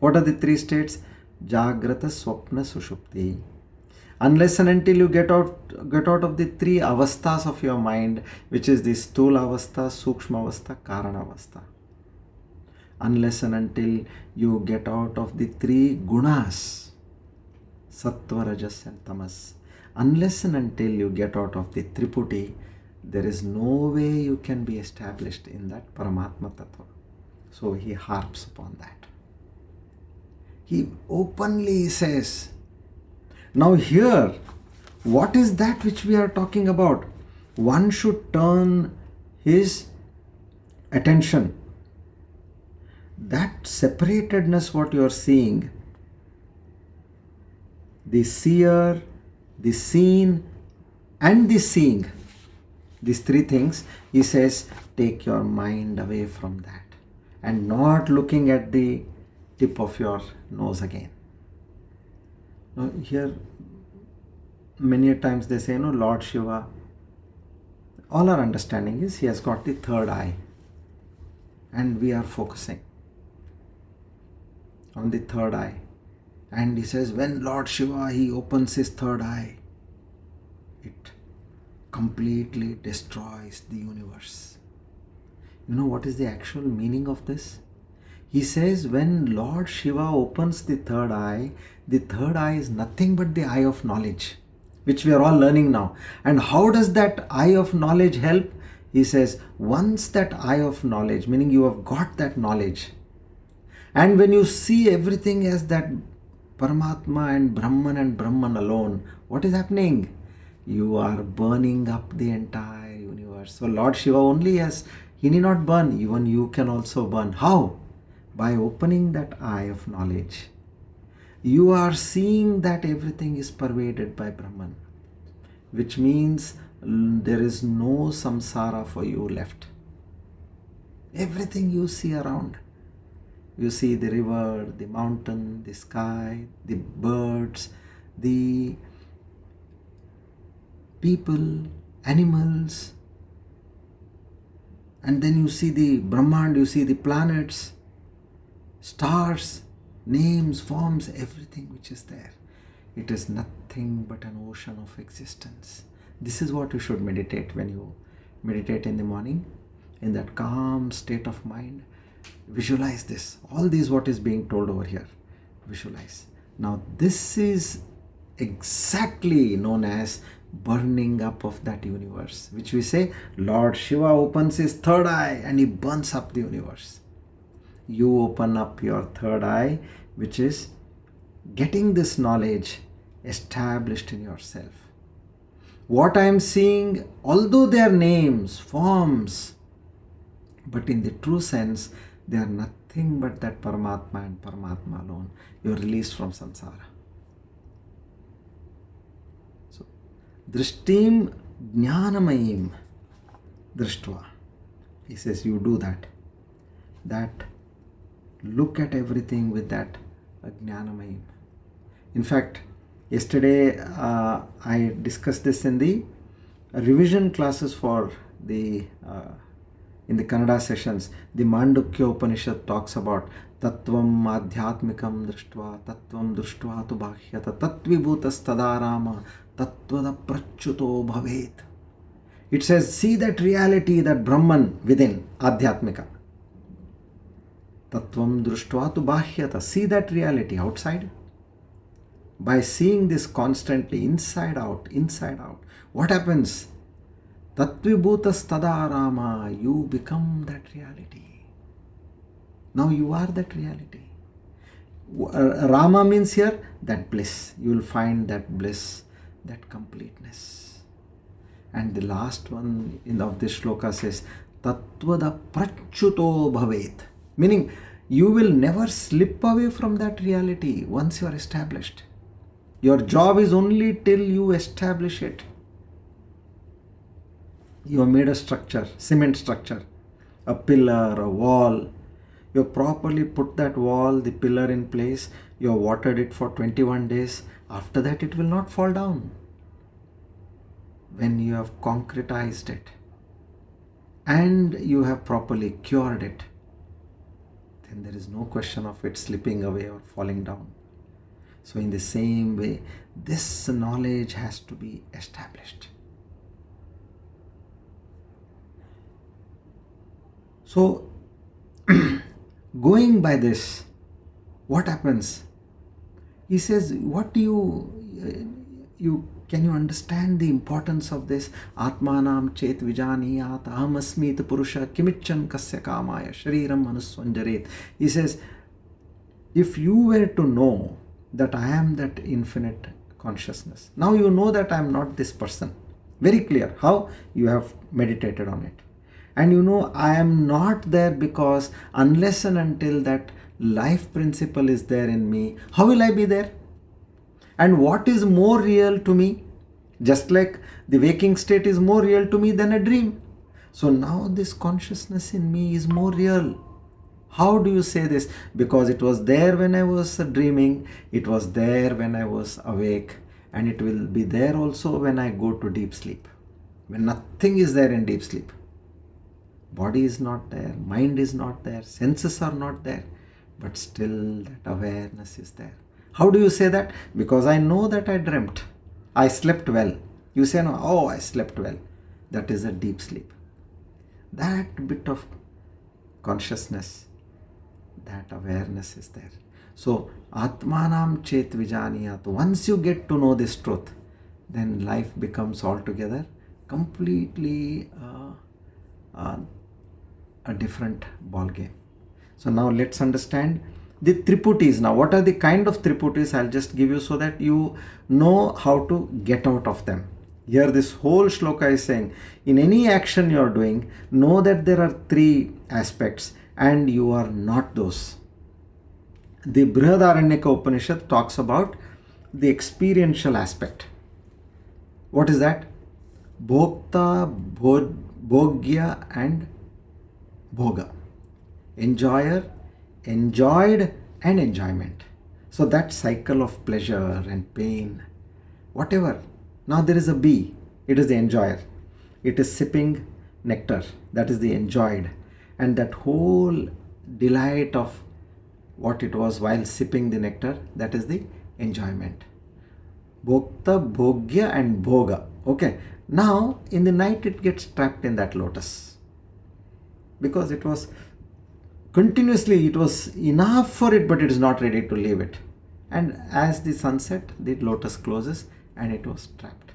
What are the three states? Jagrata, Swapna, Sushupti. Unless and until you get out of the three avasthas of your mind, which is the Stula Avastha, Sukshma Avastha, Karana Avastha. Unless and until you get out of the three gunas, Sattva, Rajas and Tamas. Unless and until you get out of the Triputi, there is no way you can be established in that Paramatma Tattva. So he harps upon that. He openly says, now here, what is that which we are talking about? One should turn his attention. That separatedness, what you are seeing, the seer, the seen, and the seeing, these three things, he says, take your mind away from that and not looking at the tip of your nose again. Now here, many times they say, Lord Shiva, all our understanding is he has got the third eye, and we are focusing on the third eye. And he says, when Lord Shiva, he opens his third eye, it completely destroys the universe. You know what is the actual meaning of this? He says, when Lord Shiva opens the third eye is nothing but the eye of knowledge, which we are all learning now. And how does that eye of knowledge help? He says, once that eye of knowledge, meaning you have got that knowledge, and when you see everything as that Paramatma and Brahman alone, what is happening? You are burning up the entire universe. So Lord Shiva only he need not burn, even you can also burn. How? By opening that eye of knowledge. You are seeing that everything is pervaded by Brahman, which means there is no samsara for you left. Everything you see around. You see the river, the mountain, the sky, the birds, the people, animals, and then you see the Brahmand, you see the planets, stars, names, forms, everything which is there. It is nothing but an ocean of existence. This is what you should meditate when you meditate in the morning, in that calm state of mind. Visualize this. All this what is being told over here. Visualize. Now this is exactly known as burning up of that universe, which we say Lord Shiva opens his third eye and he burns up the universe. You open up your third eye, which is getting this knowledge established in yourself. What I am seeing, although they are names, forms, but in the true sense, they are nothing but that Paramatma and Paramatma alone. You are released from samsara. So, Drishtim Jnanamayim Drishtva. He says, you do that. Look at everything with that Jnanamayim. In fact, yesterday I discussed this in the revision classes for the in the Kannada sessions. The Mandukya Upanishad talks about Tattvam Adhyatmikam Drishtva Tattvam Drishtva Tu Bhahyata Tatvibhutas Tadarama tattvada prachuto bhavet. It says, see that reality, that Brahman within, adhyatmika. Tattvam drushtva tu bahyata. See that reality outside. By seeing this constantly, inside out, what happens? Tattvibhutas tadarama. You become that reality. Now you are that reality. Rama means here that bliss. You will find that bliss, that completeness. And the last one of this shloka says, Tattvada prachuto bhavet. Meaning, you will never slip away from that reality once you are established. Your job is only till you establish it. You have made a structure, cement structure, a pillar, a wall. You have properly put that wall, the pillar in place. You have watered it for 21 days. After that, it will not fall down. When you have concretized it and you have properly cured it, then there is no question of it slipping away or falling down. So in the same way, this knowledge has to be established. So, going by this, what happens? He says, what do can you understand the importance of this? Atmanam chet vijaniyat ahamasmit purusha kimichan kasya kamaya shariram manusvanjaret. He says, if you were to know that I am that infinite consciousness, now you know that I am not this person. Very clear. How? You have meditated on it. And you know I am not there because unless and until that life principle is there in me, how will I be there? And what is more real to me? Just like the waking state is more real to me than a dream. So now this consciousness in me is more real. How do you say this? Because it was there when I was dreaming, it was there when I was awake, and it will be there also when I go to deep sleep. When nothing is there in deep sleep. Body is not there, mind is not there, senses are not there, but still that awareness is there. How do you say that? Because I know that I dreamt. I slept well. You say, no, oh, I slept well. That is a deep sleep. That bit of consciousness, that awareness is there. So, Atmanam chet vijaniyat. Once you get to know this truth, then life becomes altogether completely a different ball game. So now let's understand the triputis. Now what are the kind of triputis? I'll just give you so that you know how to get out of them. Here this whole shloka is saying, in any action you are doing, know that there are three aspects and you are not those. The Brihadaranyaka Upanishad talks about the experiential aspect. What is that? Bhokta, Bhogya and Bhoga. Enjoyer, enjoyed and enjoyment. So that cycle of pleasure and pain, whatever. Now there is a bee, it is the enjoyer. It is sipping nectar, that is the enjoyed. And that whole delight of what it was while sipping the nectar, that is the enjoyment. Bhokta, Bhogya and Bhoga. Okay. Now in the night it gets trapped in that lotus. Because it was continuously, it was enough for it, but it is not ready to leave it. And as the sunset, the lotus closes and it was trapped.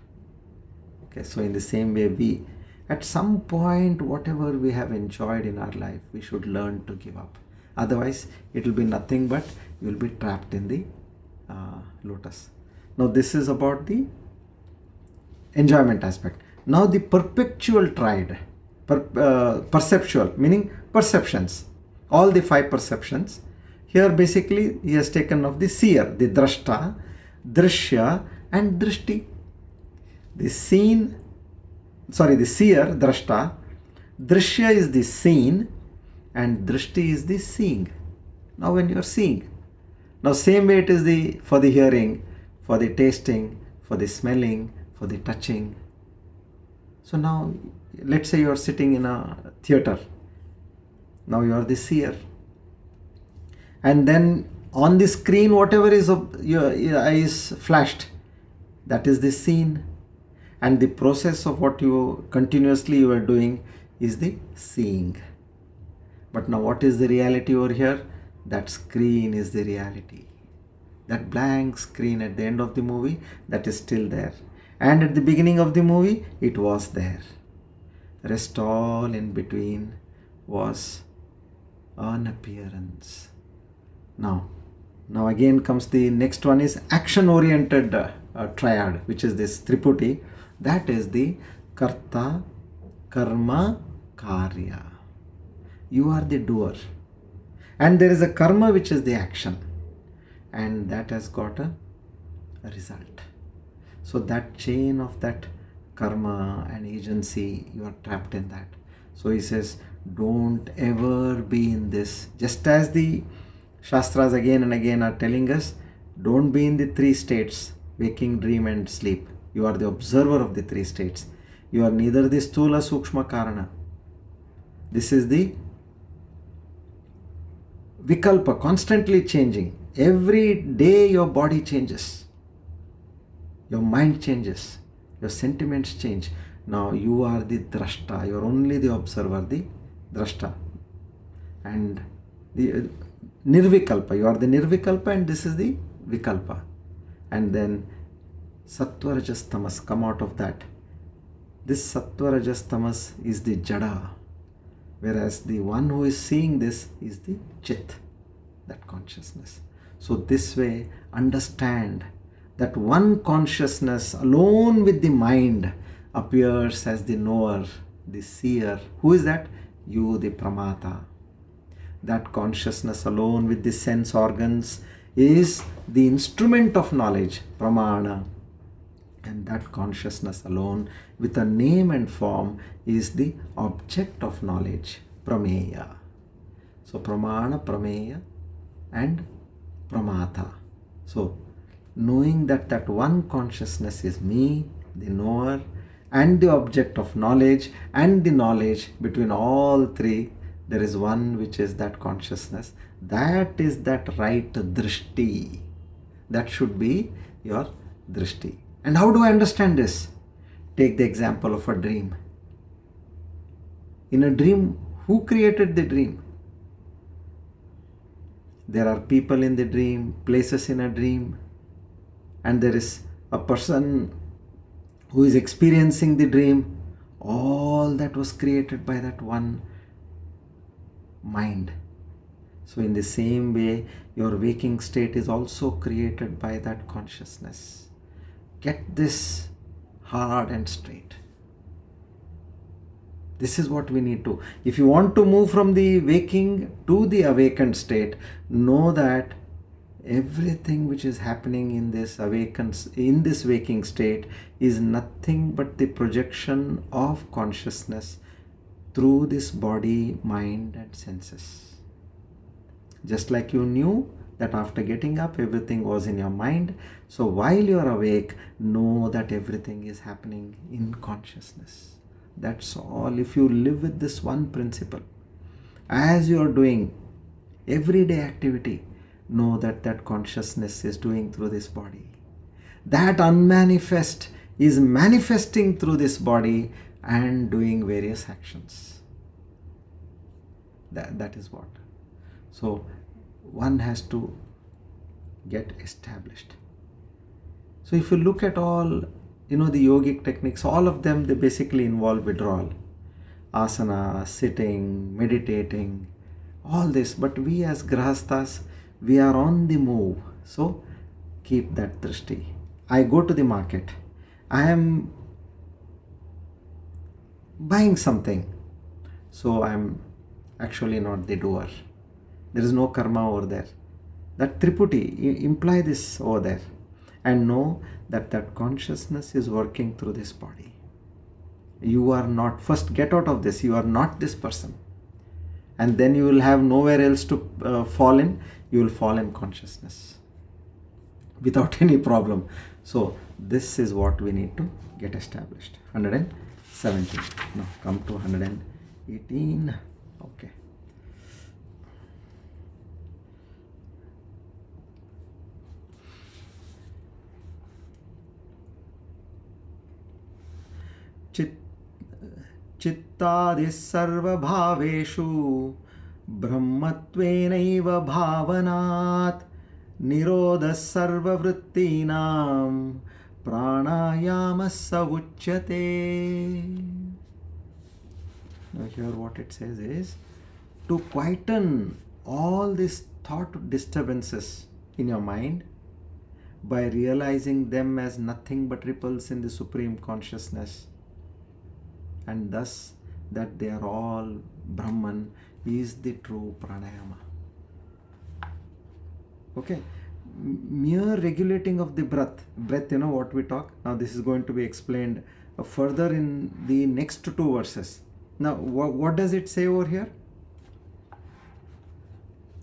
Okay, so in the same way, we, at some point, whatever we have enjoyed in our life, we should learn to give up. Otherwise, it will be nothing but you will be trapped in the lotus. Now, this is about the enjoyment aspect. Now, the perpetual triad. Perceptual, meaning perceptions, all the five perceptions. Here basically he has taken of the seer, the drashta, drishya and drishti. The seer, drashta, drishya is the seen and drishti is the seeing. Now when you are seeing, now same way it is for the hearing, for the tasting, for the smelling, for the touching. So now let's say you are sitting in a theater. Now you are the seer. And then on the screen, whatever is your eyes flashed, That is the seen. And the process of what you continuously you are doing is the seeing. But now what is the reality over here? That screen is the reality. That blank screen at the end of the movie, that is still there. And at the beginning of the movie, it was there. Rest all in between was an appearance. Now again comes the next one is action oriented triad, which is this Triputi. That is the Karta, Karma, Karya. You are the doer. And there is a karma which is the action. And that has got a result. So that chain of that karma and agency, you are trapped in that. So he says, don't ever be in this. Just as the Shastras again and again are telling us, don't be in the three states, waking, dream and sleep. You are the observer of the three states. You are neither the Sthula, Sukshma, Karana. This is the Vikalpa, constantly changing. Every day your body changes. Your mind changes. Your sentiments change. Now you are the Drashta. You are only the observer, the Drashta. And the Nirvikalpa. You are the Nirvikalpa and this is the Vikalpa. And then Sattva, Rajas, Tamas come out of that. This Sattva, Rajas, Tamas is the Jada. Whereas the one who is seeing this is the Chit, that consciousness. So this way, understand that one consciousness alone with the mind appears as the knower, the seer. Who is that? You, the Pramata. That consciousness alone with the sense organs is the instrument of knowledge, Pramana. And that consciousness alone with a name and form is the object of knowledge, Prameya. So Pramana, Prameya and Pramata. So knowing that that one consciousness is me, the knower, and the object of knowledge, and the knowledge between all three, there is one which is that consciousness. That is that right drishti. That should be your drishti. And how do I understand this? Take the example of a dream. In a dream, who created the dream? There are people in the dream, places in a dream, and there is a person who is experiencing the dream. All that was created by that one mind. So in the same way, your waking state is also created by that consciousness. Get this hard and straight. This is what we need to. If you want to move from the waking to the awakened state, know that everything which is happening in this waking state is nothing but the projection of consciousness through this body, mind and senses. Just like you knew that after getting up everything was in your mind, so while you are awake, know that everything is happening in consciousness. That's all. If you live with this one principle, as you are doing everyday activity, know that that consciousness is doing through this body. That unmanifest is manifesting through this body and doing various actions. That is what. So one has to get established. So if you look at all, the yogic techniques, all of them, they basically involve withdrawal. Asana, sitting, meditating, all this. But we as grahasthas, we are on the move. So keep that drishti. I go to the market. I am buying something. So I am actually not the doer. There is no karma over there. That triputi, imply this over there. And know that that consciousness is working through this body. You are not, first get out of this, you are not this person. And then you will have nowhere else to fall in. You will fall in consciousness without any problem. So this is what we need to get established. 117. Now come to 118. Okay. चित्तादिः सर्वभावेषु ब्रह्मत्वेनैव भावनात् निरोधः सर्ववृत्तीनां प्राणायामः स उच्यते. Now here what it says is to quieten all these thought disturbances in your mind by realizing them as nothing but ripples in the Supreme Consciousness, and thus that they are all Brahman, is the true pranayama. Okay, mere regulating of the breath, what we talk. Now this is going to be explained further in the next two verses. Now what does it say over here?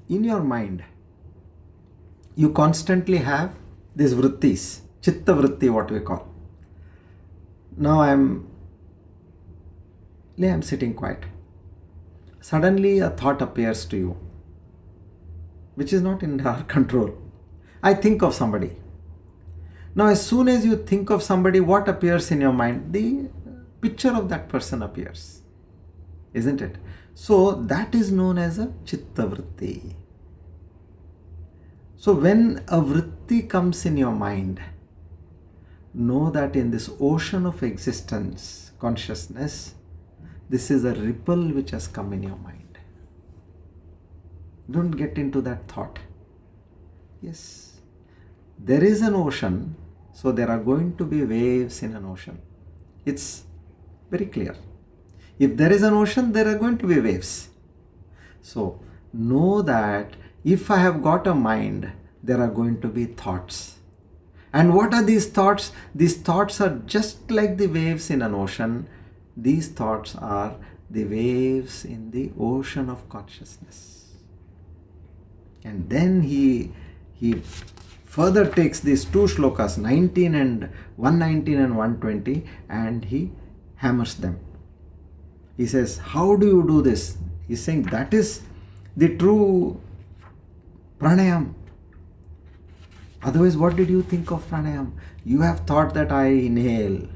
In your mind, you constantly have these vrittis, chitta vritti, what we call. Now I'm sitting quiet. Suddenly a thought appears to you, which is not in our control. I think of somebody. Now as soon as you think of somebody, what appears in your mind? The picture of that person appears, isn't it? So that is known as a chitta vritti. So when a vritti comes in your mind, know that in this ocean of existence, consciousness, this is a ripple which has come in your mind. Don't get into that thought. Yes, there is an ocean, so there are going to be waves in an ocean. It's very clear. If there is an ocean, there are going to be waves. So know that if I have got a mind, there are going to be thoughts. And what are these thoughts? These thoughts are just like the waves in an ocean. These thoughts are the waves in the ocean of consciousness. And then he further takes these two shlokas, 119 and 120, and he hammers them. He says, how do you do this? He's saying that is the true pranayam. Otherwise, what did you think of pranayam? You have thought that I inhale.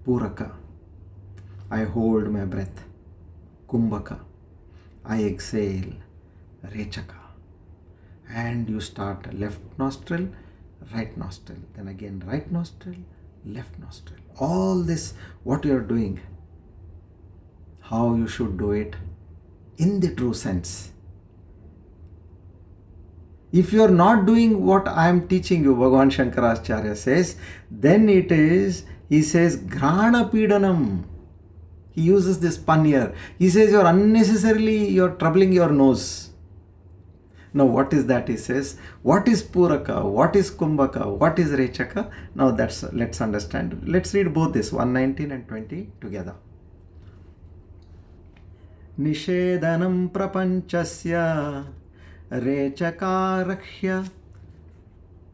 Puraka. I hold my breath. Kumbhaka. I exhale. Rechaka. And you start left nostril, right nostril. Then again right nostril, left nostril. All this, what you are doing, how you should do it in the true sense. If you are not doing what I am teaching you, Bhagavan Shankaracharya says, then it is, he says, Grana Pidanam. He uses this pun here. He says you're troubling your nose. Now what is that? He says, what is Puraka? What is Kumbhaka? What is Rechaka? Now let's understand. Let's read both this, 119 and 20 together. Nishedanam prapanchasya Rechakarakhya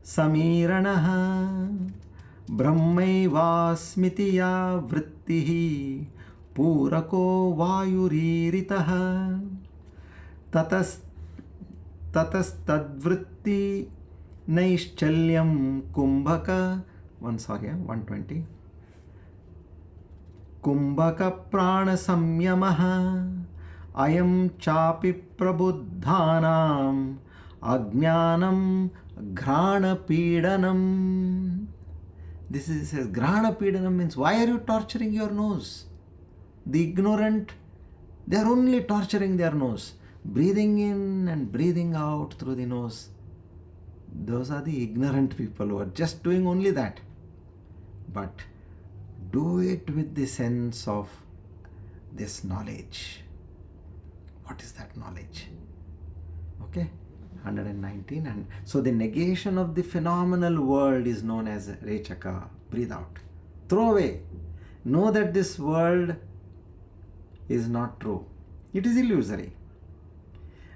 Samiranaha Brahmaivasmitiya Vrittihi Purako Vayuriritaha Tatastadvritti Naishchalyam Kumbhaka 120 Kumbhaka Prana Samyamaha Ayam Chapi Prabuddhanam Ajnanam Grana Pidanam. This is, says, Grana Pidanam means, why are you torturing your nose? The ignorant, they are only torturing their nose. Breathing in and breathing out through the nose. Those are the ignorant people who are just doing only that. But do it with the sense of this knowledge. What is that knowledge? Okay, 119. And so the negation of the phenomenal world is known as Rechaka. Breathe out. Throw away. Know that this world is not true. It is illusory.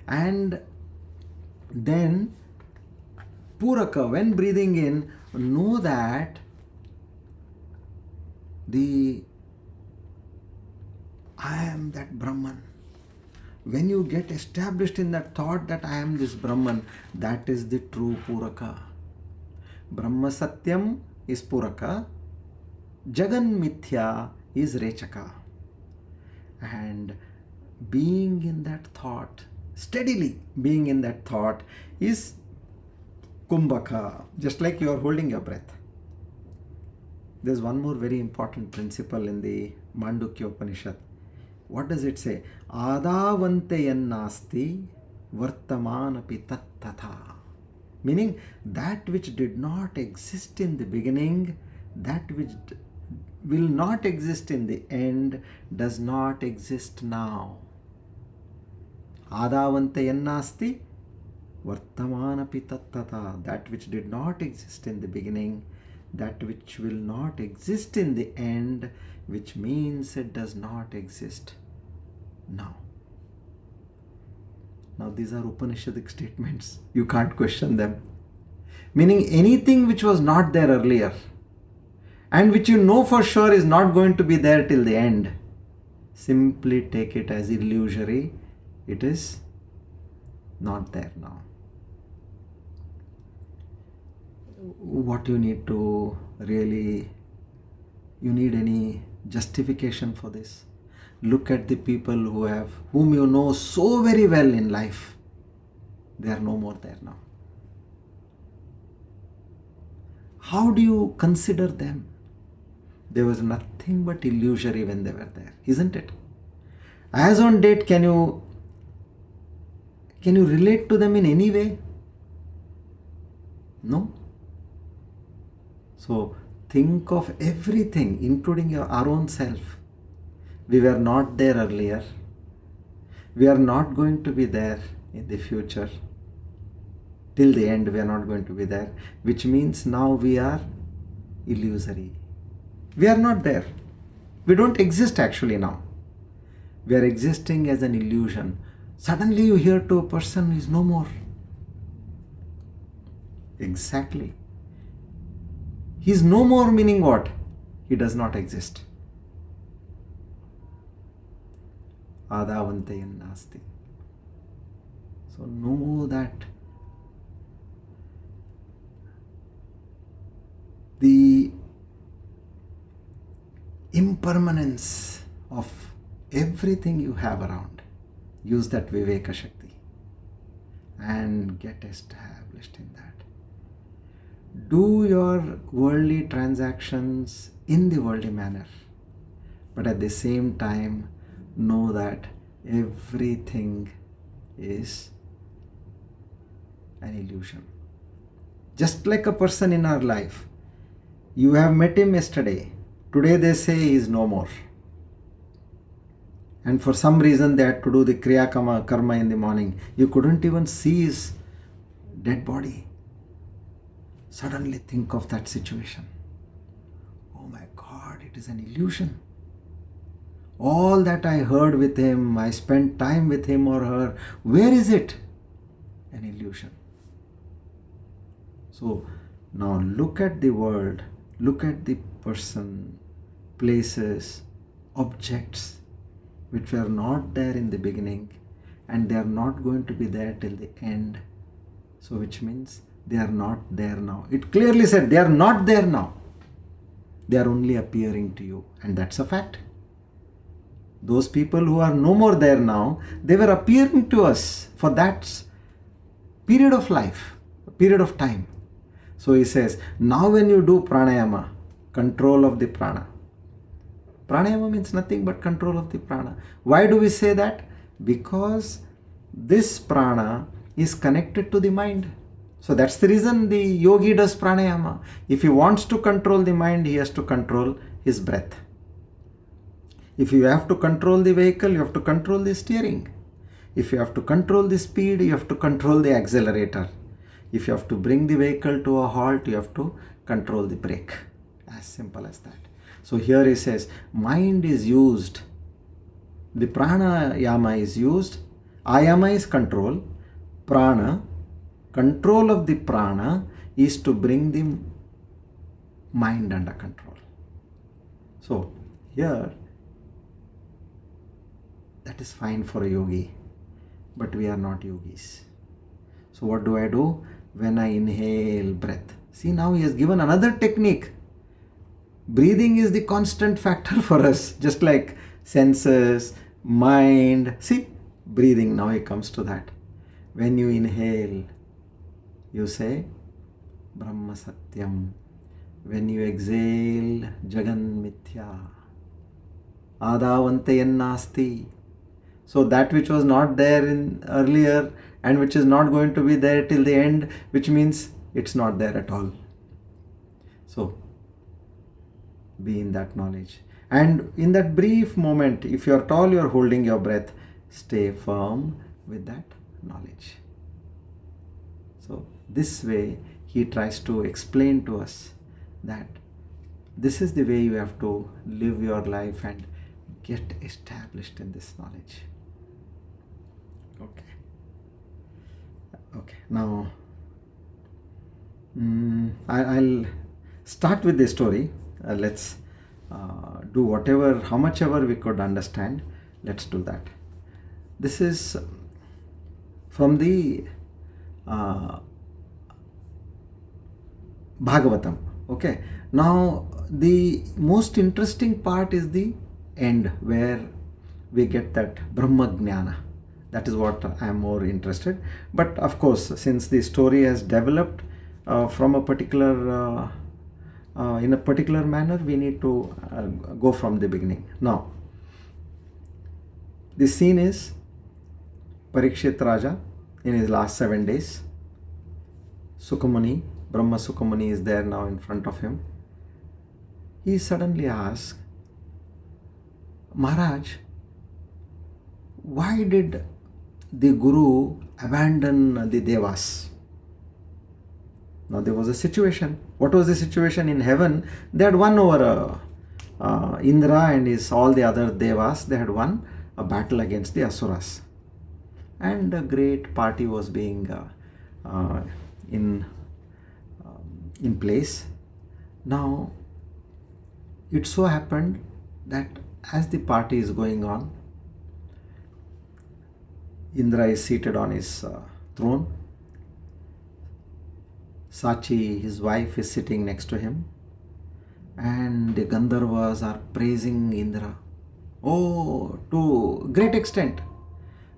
And then Puraka, when breathing in, know that I am that Brahman. When you get established in that thought that I am this Brahman, that is the true Puraka. Brahma Satyam is Puraka. Jagan Mithya is Rechaka. And being in that thought, steadily being in that thought is Kumbhaka, just like you are holding your breath. There's one more very important principle in the Mandukya Upanishad. What does it say? Adavantayannasti vartamanapi tat tatha. Meaning, that which did not exist in the beginning, that which will not exist in the end, does not exist now. Adavantayannasti vartamanapi tat tatha. That which did not exist in the beginning, that which will not exist in the end, which means it does not exist now. Now these are Upanishadic statements. You can't question them. Meaning anything which was not there earlier and which you know for sure is not going to be there till the end, simply take it as illusory. It is not there now. What you need to really, you need any justification for this? Look at the people whom you know so very well in life. They are no more there now. How do you consider them? There was nothing but illusory when they were there, isn't it? As on date, can you relate to them in any way? No. So think of everything, including our own self. We were not there earlier. We are not going to be there in the future. Till the end, we are not going to be there, which means now we are illusory. We are not there. We don't exist actually now. We are existing as an illusion. Suddenly you hear to a person who is no more. Exactly. He is no more, meaning what? He does not exist. Adavantayannasti. So know that the impermanence of everything you have around. Use that Viveka Shakti and get established in that. Do your worldly transactions in the worldly manner, but at the same time know that everything is an illusion. Just like a person in our life, you have met him yesterday, today they say he is no more. And for some reason they had to do the Kriya Karma in the morning. You couldn't even see his dead body. Suddenly think of that situation. Oh my God, it is an illusion. All that I heard with him, I spent time with him or her, where is it? An illusion. So now look at the world, look at the person, places, objects which were not there in the beginning and they are not going to be there till the end. So which means they are not there now. It clearly said they are not there now. They are only appearing to you, and that's a fact. Those people who are no more there now, they were appearing to us for that period of life, a period of time. So he says, now when you do pranayama, control of the prana. Pranayama means nothing but control of the prana. Why do we say that? Because this prana is connected to the mind. So that's the reason the yogi does pranayama. If he wants to control the mind, he has to control his breath. If you have to control the vehicle, you have to control the steering. If you have to control the speed, you have to control the accelerator. If you have to bring the vehicle to a halt, you have to control the brake. As simple as that. So here he says, mind is used. The pranayama is used. Ayama is control. Prana, control of the prana is to bring the mind under control. So here, that is fine for a yogi, but we are not yogis. So what do I do? When I inhale breath. See, now he has given another technique. Breathing is the constant factor for us, just like senses, mind. See, breathing, now it comes to that. When you inhale, you say Brahma Satyam. When you exhale, Jagan Mithya. Adavantayan Nasti. So that which was not there in earlier and which is not going to be there till the end, which means it's not there at all. So be in that knowledge. And in that brief moment, if you're tall, you're holding your breath, stay firm with that knowledge. So this way he tries to explain to us that this is the way you have to live your life and get established in this knowledge. Okay, now I'll start with the story. Let's do whatever, how much ever we could understand, let's do that. This is from the Bhagavatam. Okay, now the most interesting part is the end, where we get that Brahma Jnana. That is what I am more interested. But of course, since the story has developed from a particular in a particular manner, we need to go from the beginning. Now, the scene is Parikshit Raja in his last 7 days. Sukamuni, Brahma Sukamuni is there now in front of him. He suddenly asks, Maharaj, why did the Guru abandon the Devas? Now there was a situation. What was the situation in heaven? They had won over Indra and all the other Devas. They had won a battle against the Asuras. And a great party was being in place. Now, it so happened that as the party is going on, Indra is seated on his throne. Sakshee, his wife, is sitting next to him. And the Gandharvas are praising Indra. Oh, to great extent.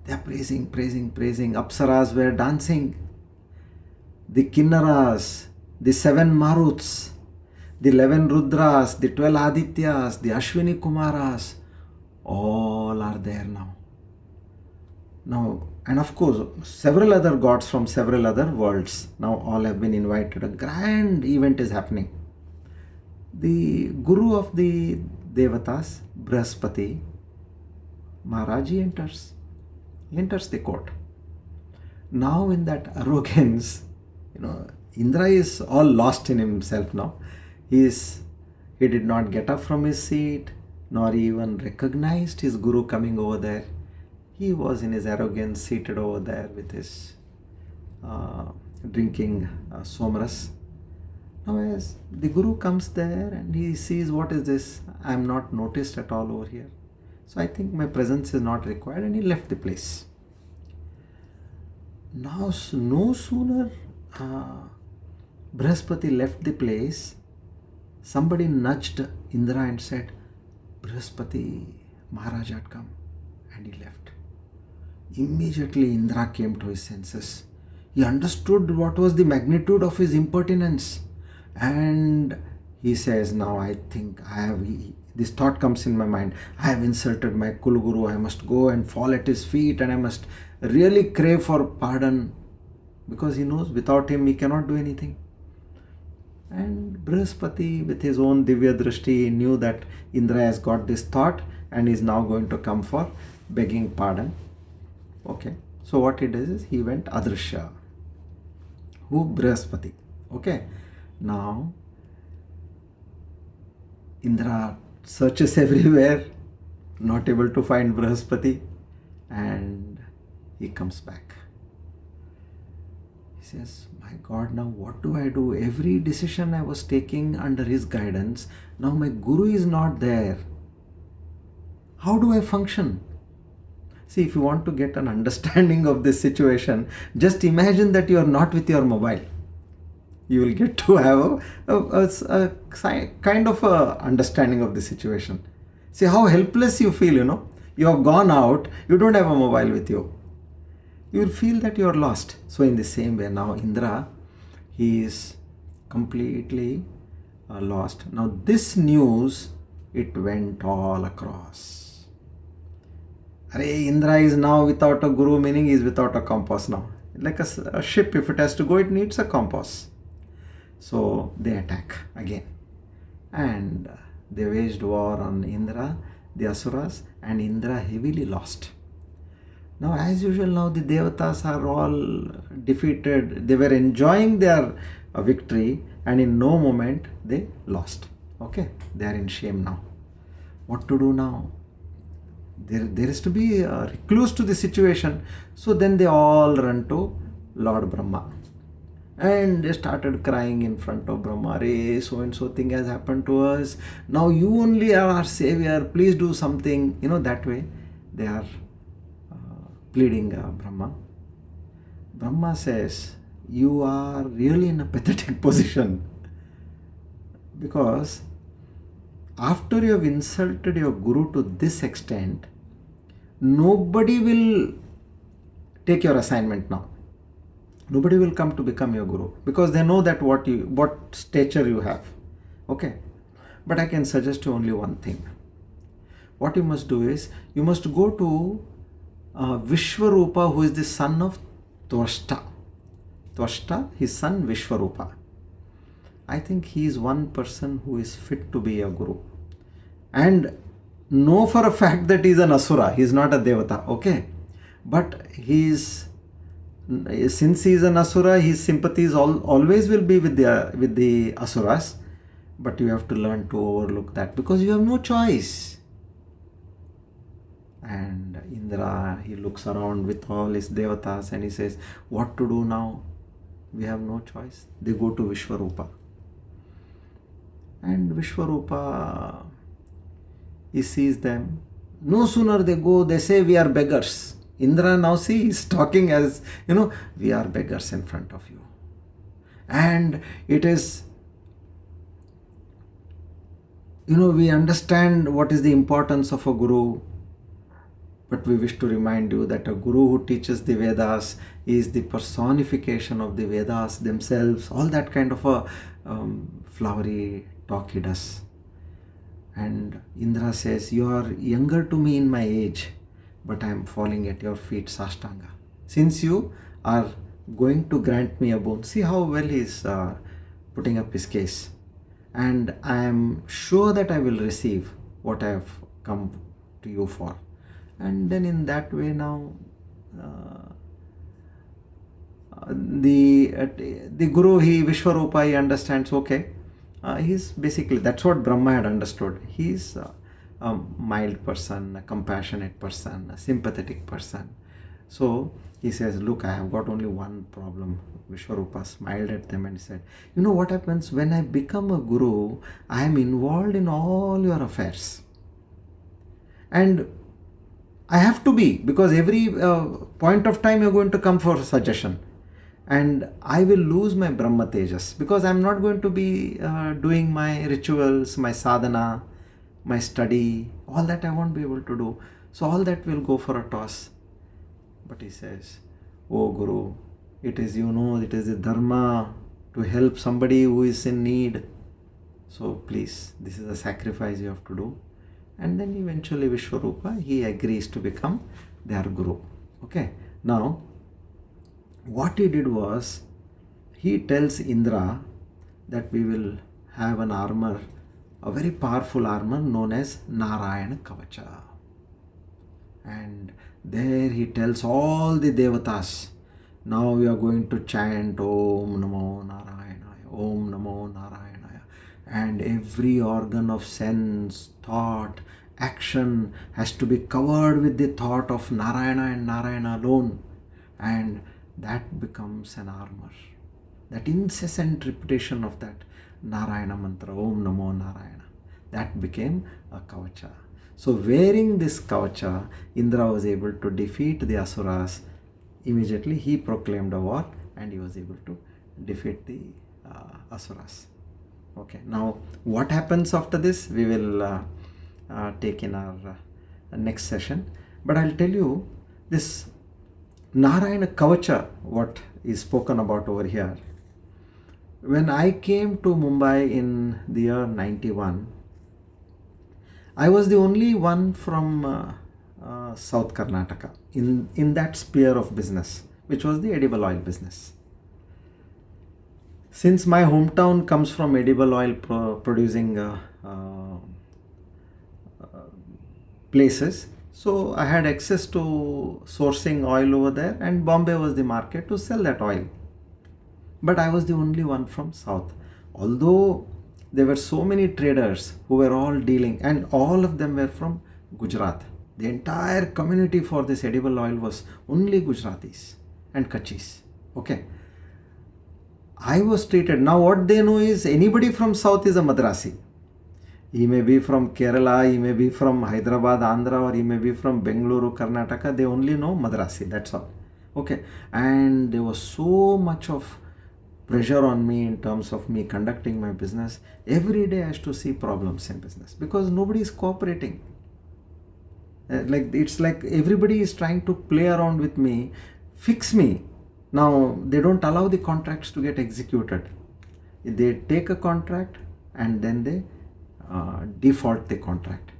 They are praising. Apsaras were dancing. The Kinnaras, the 7 Maruts, the 11 Rudras, the 12 Adityas, the Ashwini Kumaras, all are there now. Now, and of course, several other gods from several other worlds now all have been invited. A grand event is happening. The Guru of the Devatas, Brihaspati, Maharaji enters the court. Now in that arrogance, Indra is all lost in himself now. He did not get up from his seat, nor even recognized his Guru coming over there. He was in his arrogance seated over there with his drinking somras. Now as the Guru comes there and he sees, what is this? I am not noticed at all over here. So I think my presence is not required, and he left the place. Now no sooner Brihaspati left the place, somebody nudged Indra and said, Brihaspati Maharaj had come, and he left. Immediately Indra came to his senses. He understood what was the magnitude of his impertinence, and he says, now I think this thought comes in my mind, I have insulted my Kulguru, I must go and fall at his feet, and I must really crave for pardon, because he knows without him he cannot do anything. And Brihaspati, with his own Divya Drishti, knew that Indra has got this thought and is now going to come for begging pardon. Okay, so what he does is he went Adrishya. Who? Brihaspati. Okay, now Indra searches everywhere, not able to find Brihaspati, and he comes back. He says, my God, now what do I do? Every decision I was taking under his guidance, now my Guru is not there. How do I function? See, if you want to get an understanding of this situation, just imagine that you are not with your mobile. You will get to have a kind of a understanding of the situation. See how helpless you feel, You have gone out, you don't have a mobile with you. You will feel that you are lost. So in the same way now Indra, he is completely lost. Now this news, it went all across. Indra is now without a guru, meaning he is without a compass now. Like a ship, if it has to go, it needs a compass. So they attack again. And they waged war on Indra, the Asuras, and Indra heavily lost. Now as usual, now the Devatas are all defeated. They were enjoying their victory, and in no moment they lost. Okay, they are in shame now. What to do now? There is to be a recluse to the situation. So then they all run to Lord Brahma. And they started crying in front of Brahma. So and so thing has happened to us. Now you only are our savior. Please do something. That way they are pleading Brahma. Brahma says, you are really in a pathetic position. Because after you have insulted your guru to this extent, nobody will take your assignment now. Nobody will come to become your guru because they know that what stature you have. Okay. But I can suggest you only one thing. What you must do is, you must go to Vishwarupa, who is the son of Tvashta. Tvashta, his son Vishwarupa. I think he is one person who is fit to be a guru. And know for a fact that he is an Asura. He is not a Devata. Okay. But since he is an Asura, his sympathies always will be with the Asuras. But you have to learn to overlook that because you have no choice. And Indra, he looks around with all his Devatas and he says, what to do now? We have no choice. They go to Vishwarupa. And Vishwarupa, he sees them. No sooner they go, they say, we are beggars. Indra now is talking as, we are beggars in front of you. And it is, we understand what is the importance of a guru. But we wish to remind you that a guru who teaches the Vedas is the personification of the Vedas themselves. All that kind of a flowery talk he does. And Indra says, you are younger to me in my age, but I am falling at your feet, Sashtanga. Since you are going to grant me a boon. See how well he is putting up his case. And I am sure that I will receive what I have come to you for. And then in that way now, the Guru, Vishwarupa, he understands, okay, he's basically, that's what Brahma had understood. He's a mild person, a compassionate person, a sympathetic person. So he says, look, I have got only one problem. Vishwarupa smiled at them and said, you know what happens when I become a guru? I am involved in all your affairs. And I have to be, because every point of time you're going to come for a suggestion. And I will lose my Brahma Tejas because I'm not going to be doing my rituals, my sadhana, my study, all that I won't be able to do. So all that will go for a toss. But he says, oh Guru, it is the dharma to help somebody who is in need. So please, this is a sacrifice you have to do. And then eventually Vishwarupa, he agrees to become their Guru. Okay. Now, what he did was, he tells Indra that we will have an armor, a very powerful armor known as Narayana Kavacha. And there he tells all the Devatas, now we are going to chant Om Namo Narayanaya, Om Namo Narayanaya. And every organ of sense, thought, action has to be covered with the thought of Narayana and Narayana alone. And that becomes an armor. That incessant repetition of that Narayana mantra, Om Namo Narayana, that became a Kavacha. So wearing this Kavacha, Indra was able to defeat the Asuras. Immediately he proclaimed a war and he was able to defeat the asuras. Okay, now what happens after this we will take in our next session. But I'll tell you this Narayana Kavacha, what is spoken about over here. When I came to Mumbai in the year 91, I was the only one from South Karnataka in that sphere of business, which was the edible oil business. Since my hometown comes from edible oil producing places, so I had access to sourcing oil over there, and Bombay was the market to sell that oil. But I was the only one from South. Although there were so many traders who were all dealing, and all of them were from Gujarat. The entire community for this edible oil was only Gujaratis and Kachis. Okay. I was treated, now what they know is anybody from South is a Madrasi. He may be from Kerala, he may be from Hyderabad, Andhra, or he may be from Bengaluru, Karnataka. They only know Madrasi, that's all. Okay. And there was so much of pressure on me in terms of me conducting my business. Every day I used to see problems in business because nobody is cooperating. It's like everybody is trying to play around with me, fix me. Now they don't allow the contracts to get executed. They take a contract and then they default the contract.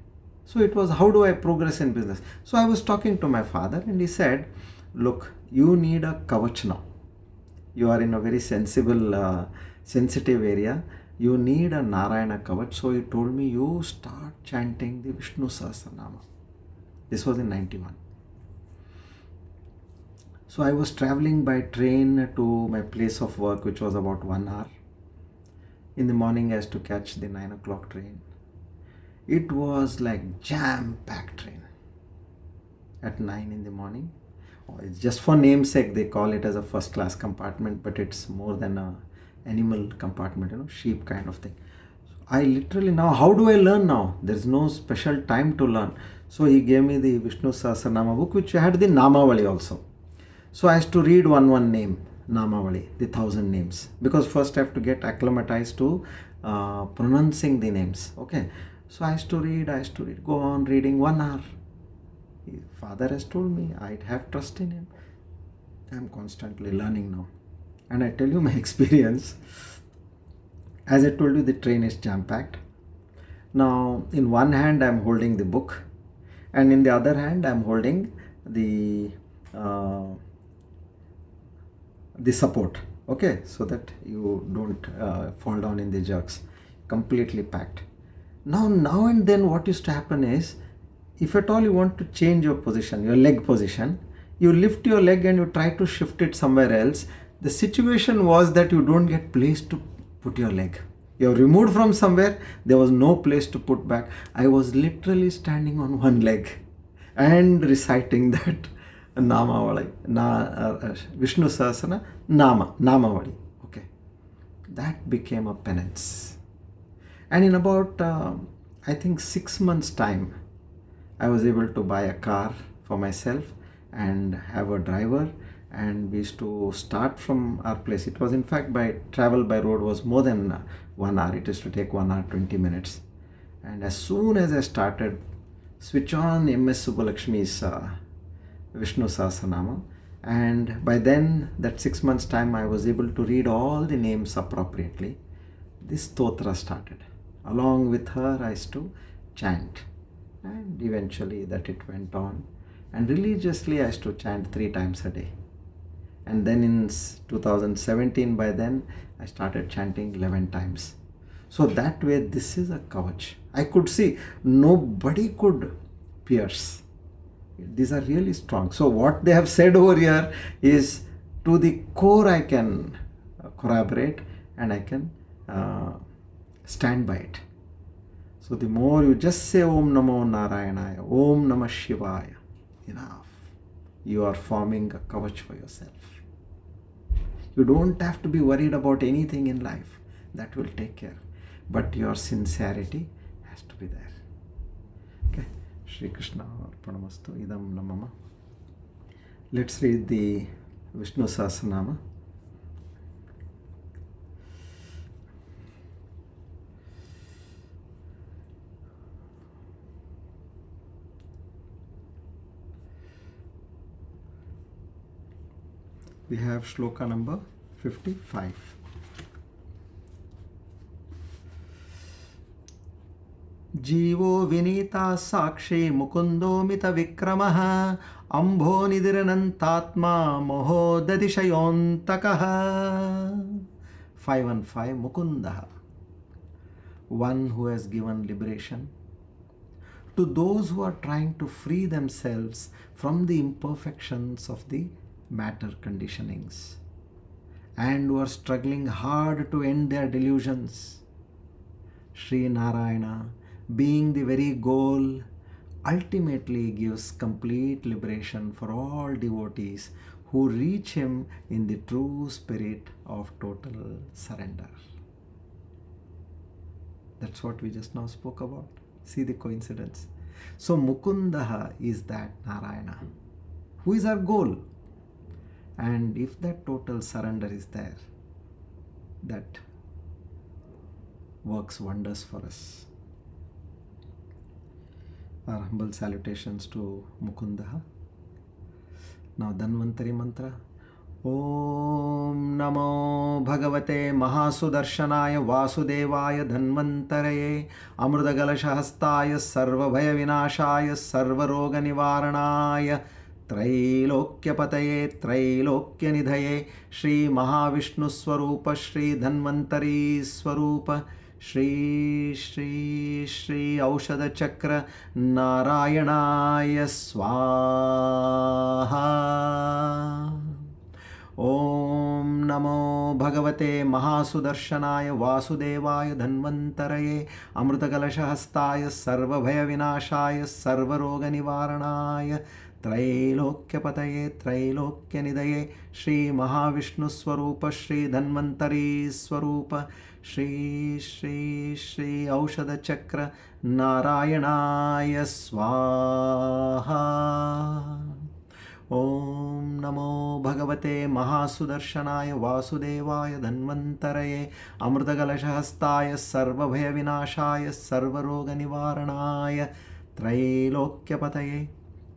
So it was, how do I progress in business? So I was talking to my father and he said, look, you need a kavach now. You are in a very sensitive area. You need a Narayana kavach. So he told me, you start chanting the Vishnu Sahasranama. This was in 91. So I was traveling by train to my place of work, which was about 1 hour. In the morning I used to catch the 9 o'clock train. It was like jam-packed train at 9 in the morning. It's just for namesake they call it as a first class compartment, but it's more than a animal compartment, sheep kind of thing. So I literally, now how do I learn now? There's no special time to learn. So he gave me the Vishnu Sahasranama book, which had the Namavali also. So I used to read one name, Namavali, the 1,000 names, because first I have to get acclimatized to pronouncing the names. Okay. So I used to read, go on reading 1 hour. Father has told me, I have trust in him. I am constantly learning now. And I tell you my experience, as I told you, the train is jam-packed. Now, in one hand, I am holding the book, and in the other hand, I am holding the support. Okay, so that you don't fall down in the jerks. Completely packed. Now and then, what used to happen is, if at all you want to change your position, your leg position, you lift your leg and you try to shift it somewhere else. The situation was that you don't get place to put your leg. You're removed from somewhere, there was no place to put back. I was literally standing on one leg and reciting that Namavali, Vishnu Sahasrana, Namavali. Okay. That became a penance. And in about, I think 6 months' time, I was able to buy a car for myself and have a driver, and we used to start from our place. It was in fact travel by road was more than 1 hour. It used to take 1 hour 20 minutes. And as soon as I started, switch on MS Subbalakshmi's Vishnu Sahasranama, and by then, that 6 months time, I was able to read all the names appropriately. This stotra started. Along with her, I used to chant. And eventually that it went on, and religiously I used to chant 3 times a day. And then in 2017, by then I started chanting 11 times. So that way, this is a kavach. I could see nobody could pierce. These are really strong. So what they have said over here is, to the core I can corroborate and I can stand by it. So the more you just say Om Namo Narayanaya, Om Namah Shivaya, enough. You are forming a kavach for yourself. You don't have to be worried about anything in life. That will take care. But your sincerity has to be there. Okay. Shri Krishna Arpanamastu Idam Namama. Let's read the Vishnu Sahasranama. We have shloka number 55. Jivo vinita sakshi mukundo mita vikramaha ambho nidiranantatma moho dadishayontakaha. 515 Mukundaha. One who has given liberation to those who are trying to free themselves from the imperfections of the matter conditionings and who are struggling hard to end their delusions. Sri Narayana, being the very goal, ultimately gives complete liberation for all devotees who reach him in the true spirit of total surrender. That's what we just now spoke about. See the coincidence. So Mukundaha is that Narayana, who is our goal. And if that total surrender is there, that works wonders for us. Our humble salutations to Mukundaha. Now Dhanvantari mantra. Om Namo Bhagavate Mahasudarshanaaya Vasudevaya Dhanvantaraye Amrutagalashahastaya Sarvabhaya Vinashaya Sarvaroga Nivaranaya Trailokyapataye Trailokyanidhaye Shri Mahavishnu Swarupa Shri Dhanvantari Swarupa Shri Shri Shri Aushadha Chakra Narayanaya Swaha. Om Namo Bhagavate Mahasudarshanaaya Vasudevaya Dhanvantaraye Amrutagalashahastaya Sarvabhaya Vinashaya Sarvaroga Nivaranaya Trailokyapataye Trailokyanidhaye Shri Mahavishnu Swarupa Shri Dhanvantari Swarupa Shri Shri Shri Aushadha Chakra Narayanaya Swaha. Om Namo Bhagavate Mahasudarshanaaya Vasudevaya Dhanvantaraye Amrutagalashahastaya Sarvabhaya Vinashaya Sarvaroga Nivaranaya Trailokyapataye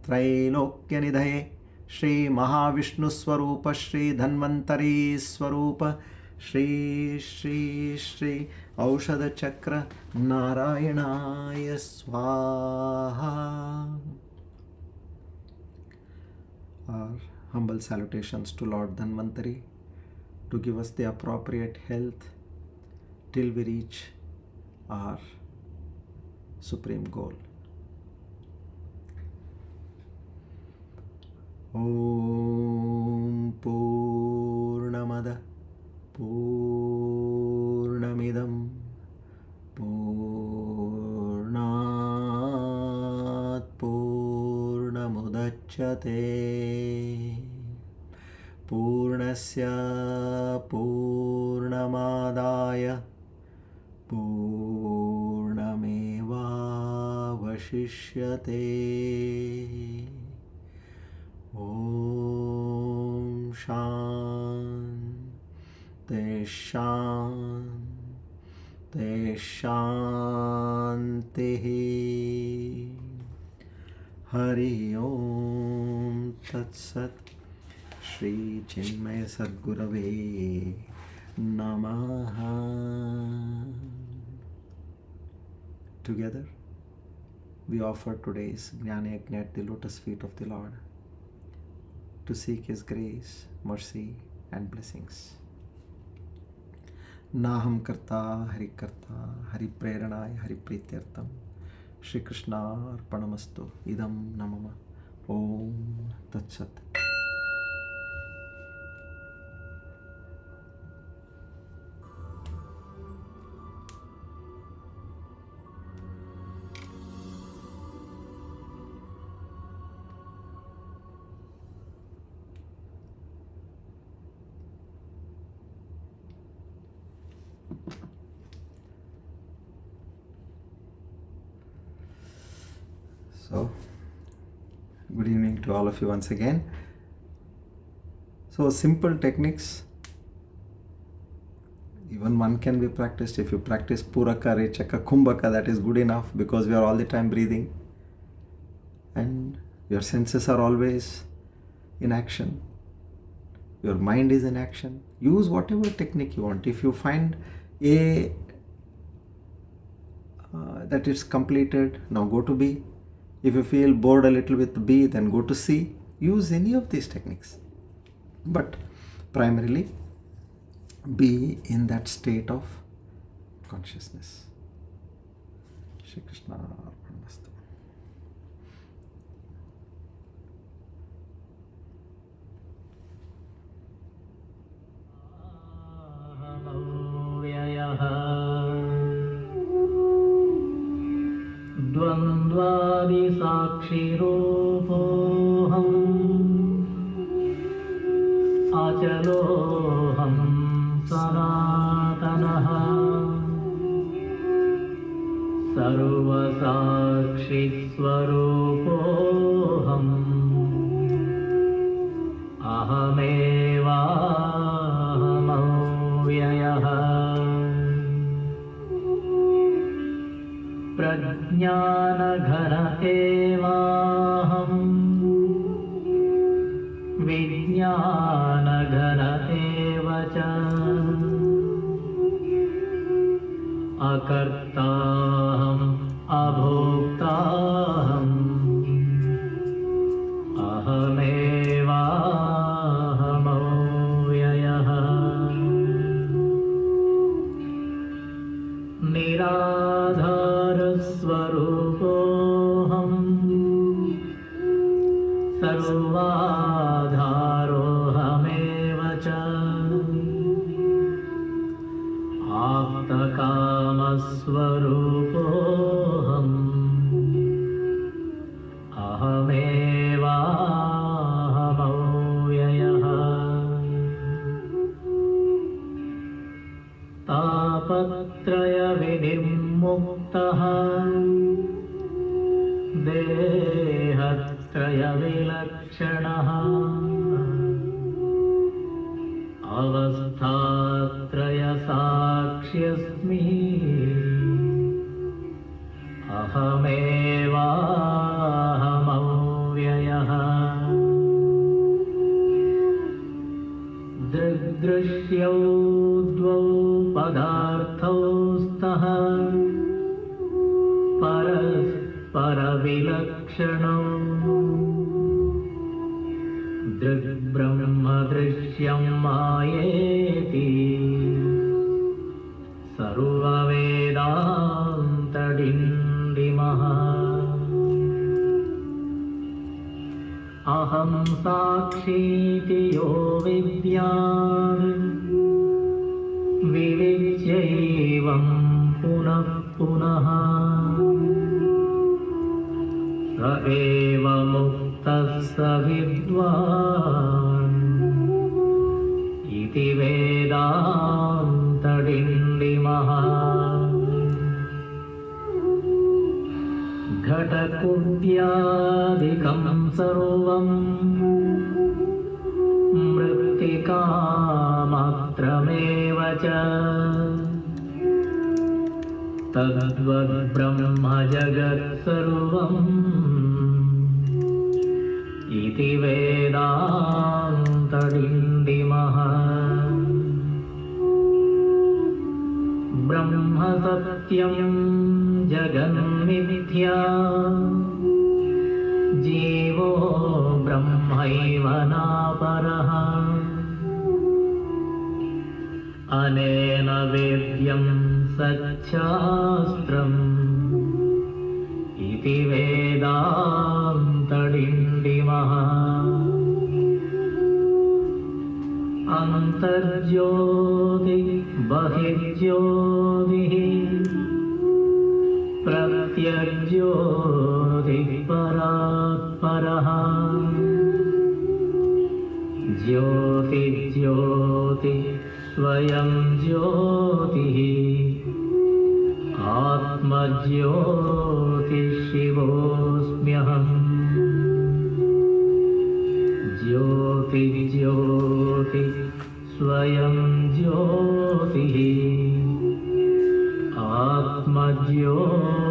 Trailokyanidhaye Shri Mahavishnu Swarupa Shri Dhanvantari Swarupa Shri Shri Shri Aushadha Chakra Narayanaya Swaha. Our humble salutations to Lord Dhanvantari to give us the appropriate health till we reach our supreme goal. Om Purnamada Purnamidam Purnat Purnamudachyate Purnasya Purnamadaya Purnamevavashishyate. Om Shanti Shanti Shanti. Hari Om Tat Sat. Shri Chinmaya Sadgurave Namaha. Together we offer today's Jnana Yajna at the lotus feet of the Lord to seek His grace, mercy and blessings. Naham karta hari preranaya hari prityartam. Shri Krishna arpanamastu idam namama. Om Tat Sat. So, good evening to all of you once again. So, simple techniques, even one can be practiced. If you practice Puraka, Rechaka, Kumbhaka, that is good enough because we are all the time breathing and your senses are always in action. Your mind is in action. Use whatever technique you want. If you find that it's completed, now go to B. If you feel bored a little with B, then go to C. Use any of these techniques. But primarily, be in that state of consciousness. Shri Krishna Arpanamastu. द्वन्द्वादि साक्षिरूपोऽहम् अचलोऽहम् सनातनः सर्वसाक्षिस्वरूपोऽहम् अहमेवाहमव्ययः प्रज्ञानघन एवाहम् विज्ञानघन एव च अकर्ताहम् अभोक्ताहम् अहमेवाहमव्ययः निराधारस्वरूपोऽहम् सर्वाधारोऽहमेव च आप्तकामस्वरूपोऽहम् अहमेवाहमव्ययः तापत्रयविनिर्मुक्तः देहत्रयविलक्षणः अवस्थात्रयसाक्ष्यस्मि अहमेवाहमव्ययः दृग्दृश्यौ द्वौ पदार्थौ स्तः परस्परविलक्षणौ दृग्ब्रह्मदृश्यं मायेति सर्ववेदान्तडिण्डिमः अहं साक्षीति यो विद्यात् विविच्यैवं पुनः पुनः स एव मुक्तः स विद्वान् इति वेदान्तडिण्डिमः घटकुड्यादिकं सर्वं मृत्तिकामात्रमेव च तद्वद्ब्रह्म जगत्सर्वम् इति वेदान्तडिण्डिमः ब्रह्म सत्यं जगन्मिथ्या जीवो ब्रह्मैव नापरः अनेन वेद्यं सच्छास्त्रम् इति वेदान्तडिण्डिमः अन्तर्ज्योति बहिर्ज्योतिः प्रत्यग्ज्योतिः परात्परः ज्योतिज्योति स्वयं ज्योतिः आत्मज्योतिशिवोऽस्म्यहम् ज्योतिज्योति स्वयं ज्योतिः आत्मज्योतिः